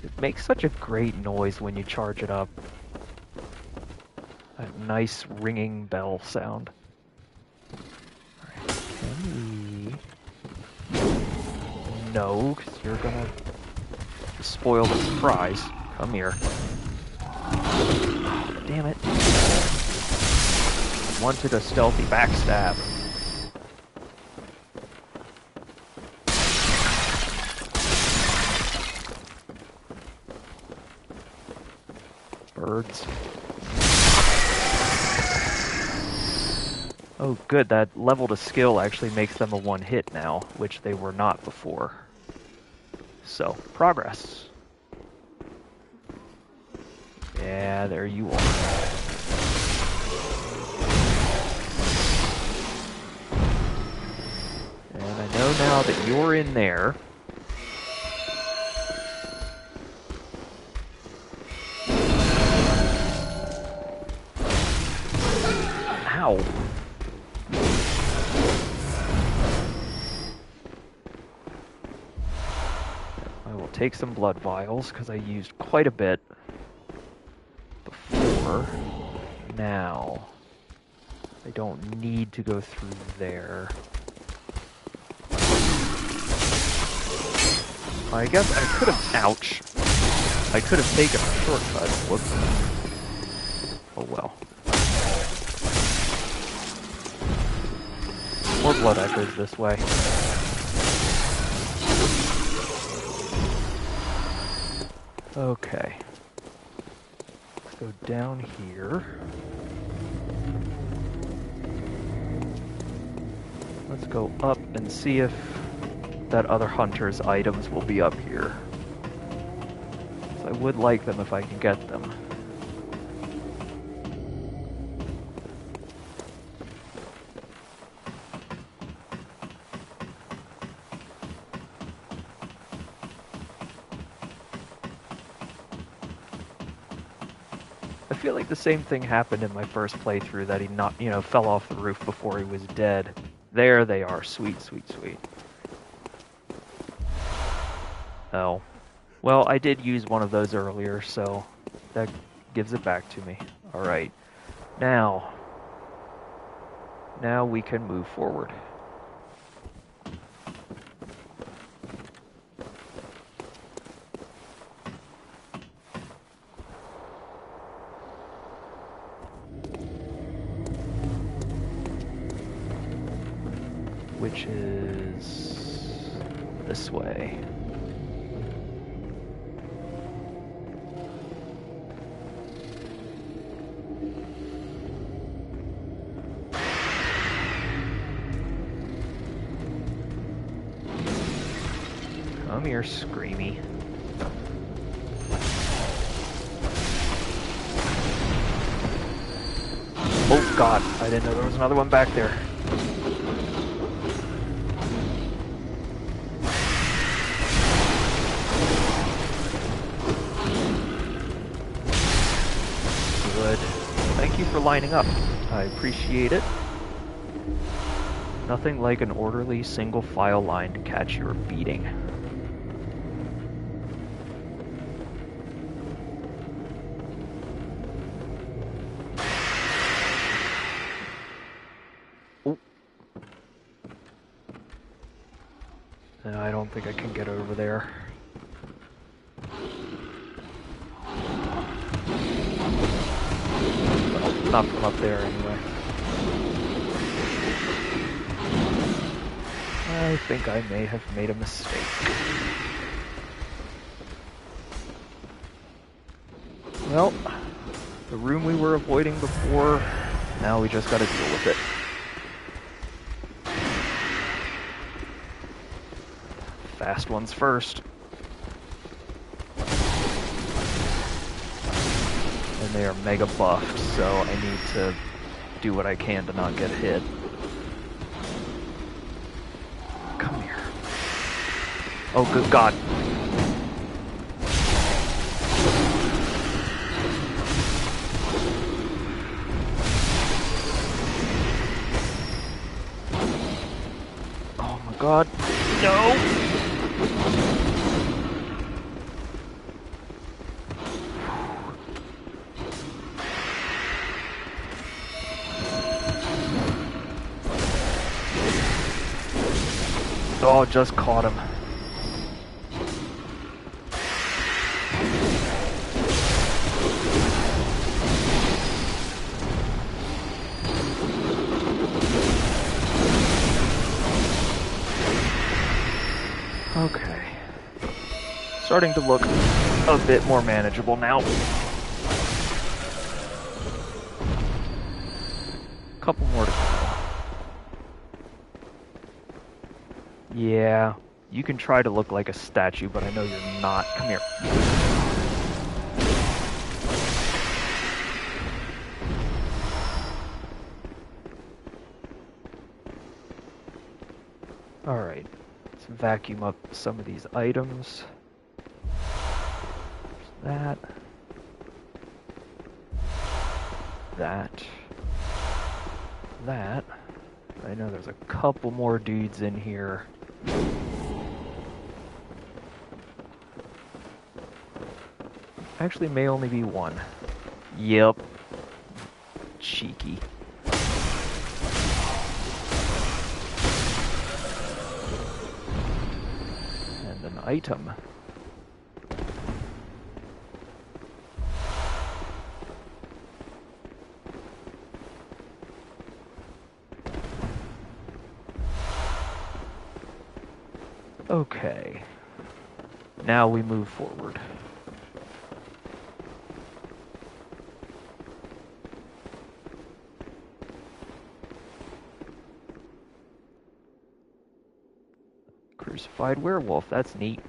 Speaker 1: It makes such a great noise when you charge it up. That nice ringing bell sound. Alright, can we... No, because you're gonna spoil the surprise. Come here. Oh, damn it. Wanted a stealthy backstab. Birds. Oh good, that level to skill actually makes them a one-hit now, which they were not before. So, progress. Yeah, there you are. And I know now that you're in there. Ow. I will take some blood vials, because I used quite a bit before. Now, I don't need to go through there. I guess I could have... Ouch. I could have taken a shortcut. Whoops. Oh well. More blood echoes this way. Okay. Let's go down here. Let's go up and see if that other hunter's items will be up here. So I would like them if I can get them. I feel like the same thing happened in my first playthrough, that he not, fell off the roof before he was dead. There they are. Sweet, sweet, sweet. Oh. Well, I did use one of those earlier, so that gives it back to me. Alright. Now we can move forward. Which is this way. Come here, Screamy. Oh god, I didn't know there was another one back there. Good. Thank you for lining up. I appreciate it. Nothing like an orderly single file line to catch your beating. Oh. No, I don't think I can get over there. Well, not from up there anyway. I think I may have made a mistake. Well, the room we were avoiding before, now we just gotta deal with it. Fast ones first. And they are mega buffed, so I need to do what I can to not get hit. Come here. Oh, good God. Oh my God. No! Oh, just caught him. Okay. Starting to look a bit more manageable now. Couple more to go. Yeah, you can try to look like a statue, but I know you're not. Come here. Alright, let's vacuum up some of these items. There's that. That. That. I know there's a couple more dudes in here. Actually, may only be one. Yep. Cheeky. And an item. Okay. Now we move forward. Crucified werewolf, that's neat.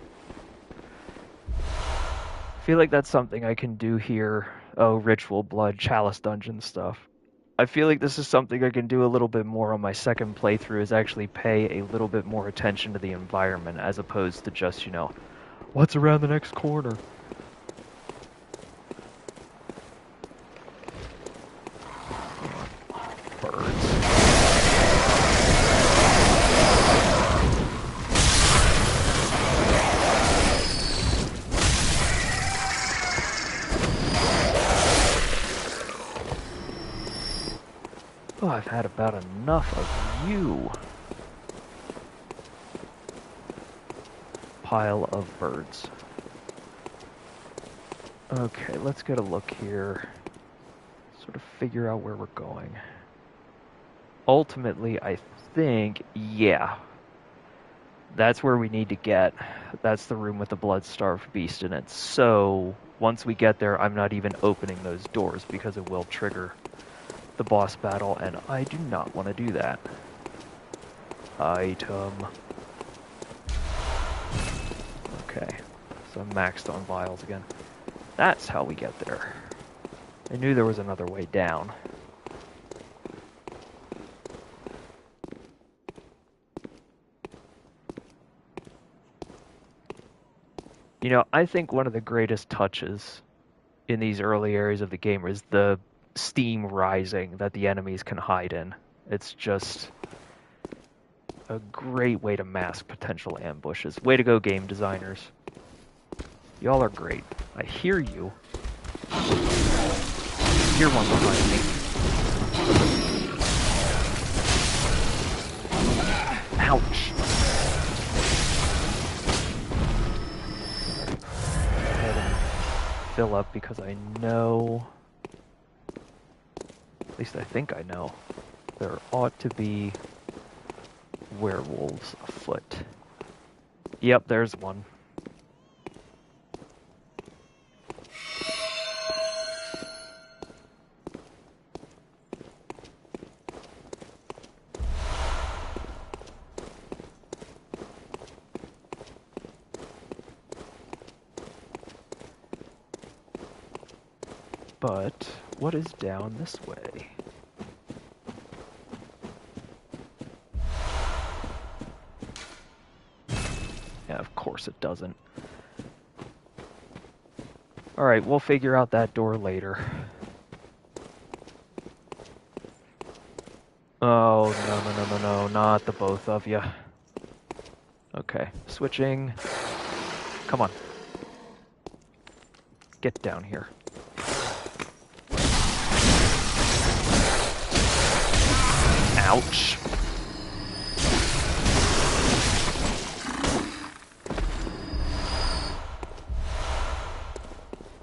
Speaker 1: I feel like that's something I can do here. Oh, ritual blood, chalice dungeon stuff. I feel like this is something I can do a little bit more on my second playthrough, is actually pay a little bit more attention to the environment as opposed to just, you know, what's around the next corner? Birds. Oh, I've had about enough of you. Pile of birds. Okay, let's get a look here. Sort of figure out where we're going. Ultimately, I think, yeah. That's where we need to get. That's the room with the blood-starved beast in it. So, once we get there, I'm not even opening those doors because it will trigger the boss battle, and I do not want to do that. Item. Okay, so I'm maxed on vials again. That's how we get there. I knew there was another way down. You know, I think one of the greatest touches in these early areas of the game is the steam rising that the enemies can hide in. It's just a great way to mask potential ambushes. Way to go, game designers. Y'all are great. I hear you. I hear one behind me. Ouch. Go ahead and fill up because I know, at least I think I know, there ought to be werewolves afoot. Yep, there's one. But what is down this way? Yeah, of course it doesn't. Alright, we'll figure out that door later. Oh, no, not the both of you. Okay, switching. Come on. Get down here. Ouch.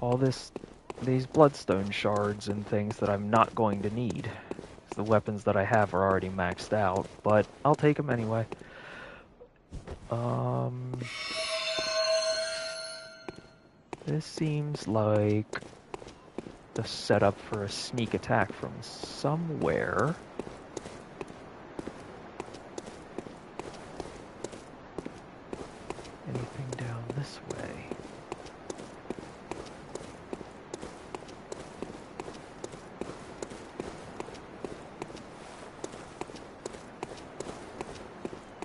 Speaker 1: All these bloodstone shards and things that I'm not going to need. The weapons that I have are already maxed out, but I'll take them anyway. This seems like the setup for a sneak attack from somewhere. Anything down this way?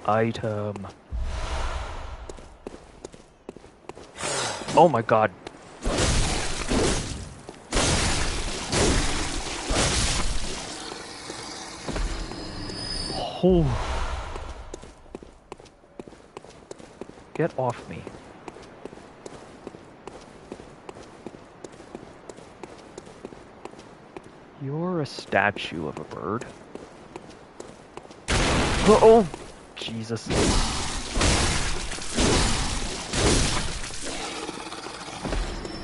Speaker 1: Item. Oh my god. Oh. Get off me. You're a statue of a bird. Oh! Jesus.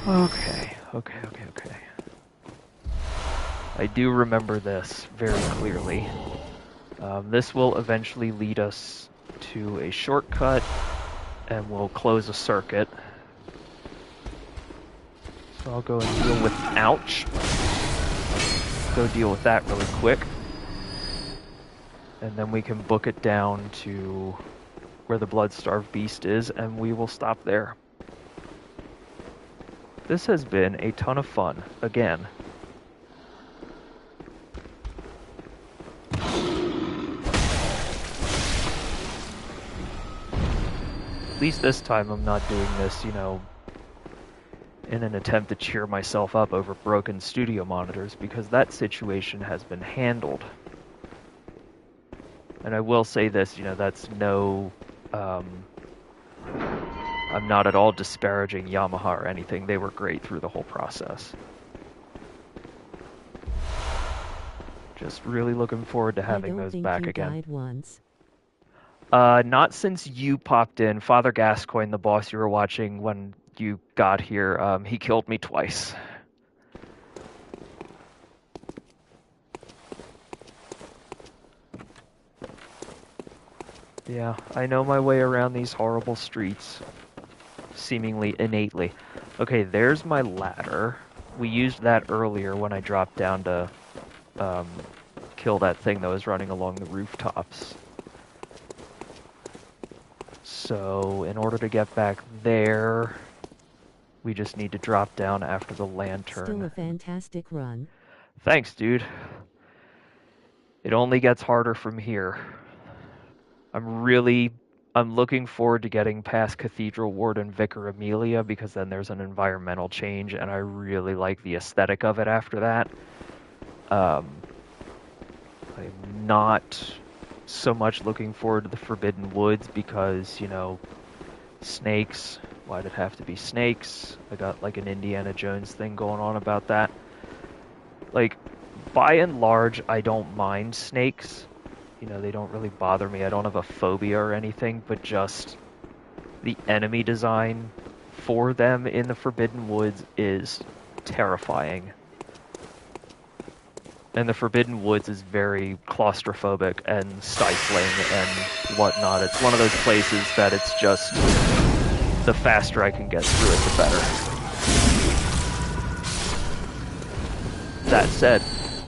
Speaker 1: Okay. I do remember this very clearly. This will eventually lead us to a shortcut, and we'll close a circuit. So I'll go and deal with... Ouch! Go deal with that really quick. And then we can book it down to where the blood-starved beast is, and we will stop there. This has been a ton of fun, again. At least this time I'm not doing this, you know, in an attempt to cheer myself up over broken studio monitors, because that situation has been handled. And I will say this, you know, that's no... I'm not at all disparaging Yamaha or anything. They were great through the whole process. Just really looking forward to having those back again.
Speaker 3: Died once.
Speaker 1: Not since you popped in. Father Gascoigne, the boss you were watching when you got here, he killed me twice. Yeah, I know my way around these horrible streets. Seemingly innately. Okay, there's my ladder. We used that earlier when I dropped down to kill that thing that was running along the rooftops. So, in order to get back there, we just need to drop down after the lantern.
Speaker 3: Still a fantastic run.
Speaker 1: Thanks, dude. It only gets harder from here. I'm looking forward to getting past Cathedral Ward and Vicar Amelia, because then there's an environmental change, and I really like the aesthetic of it after that. I'm not so much looking forward to the Forbidden Woods, because, you know, snakes. Why'd it have to be snakes? I got, like, an Indiana Jones thing going on about that. Like, by and large, I don't mind snakes. You know, they don't really bother me. I don't have a phobia or anything, but just the enemy design for them in the Forbidden Woods is terrifying. And the Forbidden Woods is very claustrophobic and stifling and whatnot. It's one of those places that it's just, the faster I can get through it, the better. That said,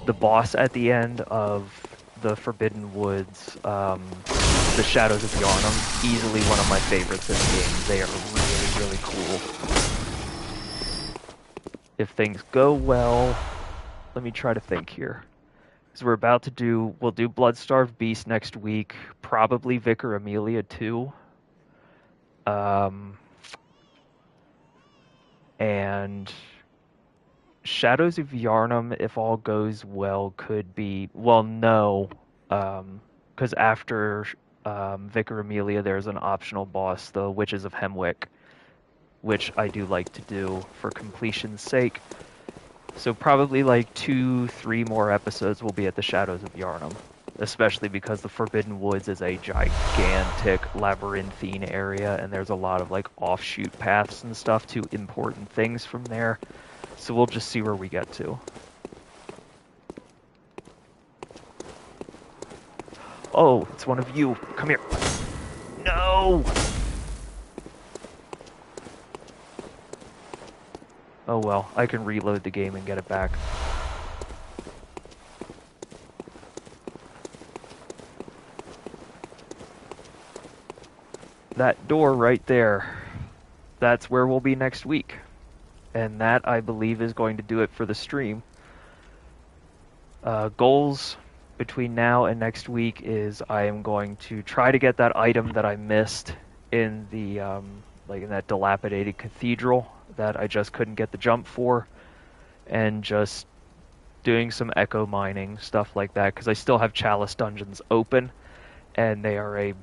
Speaker 1: the boss at the end of the Forbidden Woods, the Shadows of Yharnam, easily one of my favorites in the game. They are really, really cool. if things go well, let me try to think here. Because we'll do Bloodstarved Beast next week, probably Vicar Amelia too. And Shadows of Yharnam, if all goes well, could be... Well, no. Because after Vicar Amelia, there's an optional boss, the Witches of Hemwick, which I do like to do for completion's sake. So probably like 2-3 more episodes will be at the Shadows of Yharnam, especially because the Forbidden Woods is a gigantic labyrinthine area, and there's a lot of like offshoot paths and stuff to important things from there. So we'll just see where we get to. Oh, it's one of you. Come here. No! Oh well, I can reload the game and get it back. That door right there, that's where we'll be next week. And that, I believe, is going to do it for the stream. Goals between now and next week is I am going to try to get that item that I missed in the in that dilapidated cathedral that I just couldn't get the jump for, and just doing some echo mining, stuff like that, because I still have Chalice dungeons open, and they are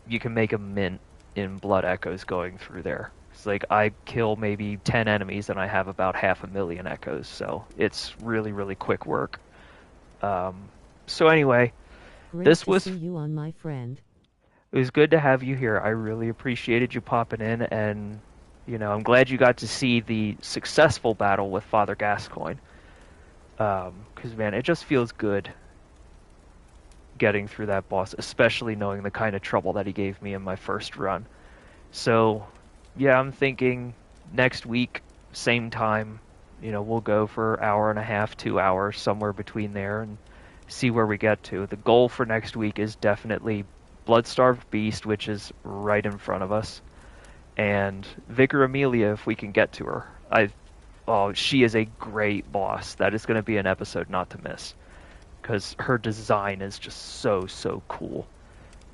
Speaker 1: you can make a mint in blood echoes going through there. It's like I kill maybe 10 enemies and I have about 500,000 echoes, so it's really, really quick work. So anyway,
Speaker 3: Great to see you on, my friend.
Speaker 1: It was good to have you here. I really appreciated you popping in, and I'm glad you got to see the successful battle with Father Gascoigne. Because man, it just feels good getting through that boss, especially knowing the kind of trouble that he gave me in my first run. So, yeah, I'm thinking next week, same time, we'll go for an hour and a half, 2 hours, somewhere between there, and see where we get to. The goal for next week is definitely Bloodstarved Beast, which is right in front of us, and Vicar Amelia, if we can get to her. She is a great boss. That is going to be an episode not to miss, because her design is just so, so cool.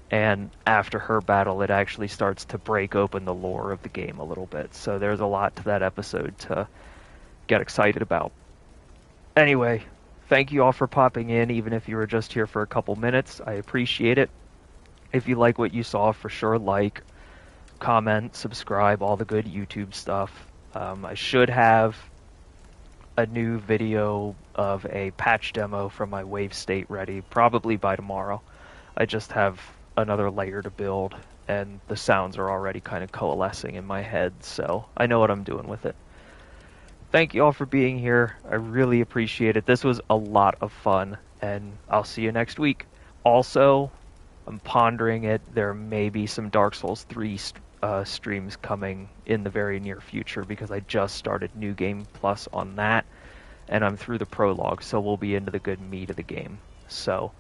Speaker 1: And after her battle, it actually starts to break open the lore of the game a little bit. So there's a lot to that episode to get excited about. Anyway, thank you all for popping in, even if you were just here for a couple minutes. I appreciate it. If you like what you saw, for sure like, comment, subscribe, all the good YouTube stuff. I should have a new video of a patch demo from my wave state ready, probably by tomorrow. I just have another layer to build, and the sounds are already kind of coalescing in my head, so I know what I'm doing with it. Thank you all for being here. I really appreciate it. This was a lot of fun, and I'll see you next week. Also, I'm pondering it. There may be some Dark Souls 3 streams coming in the very near future, because I just started New Game Plus on that, and I'm through the prologue, so we'll be into the good meat of the game. So,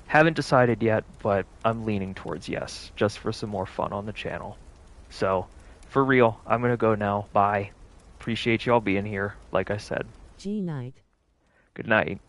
Speaker 1: haven't decided yet, but I'm leaning towards yes, just for some more fun on the channel. So, for real, I'm going to go now. Bye. Appreciate y'all being here, like I said.
Speaker 3: G-night.
Speaker 1: Good night.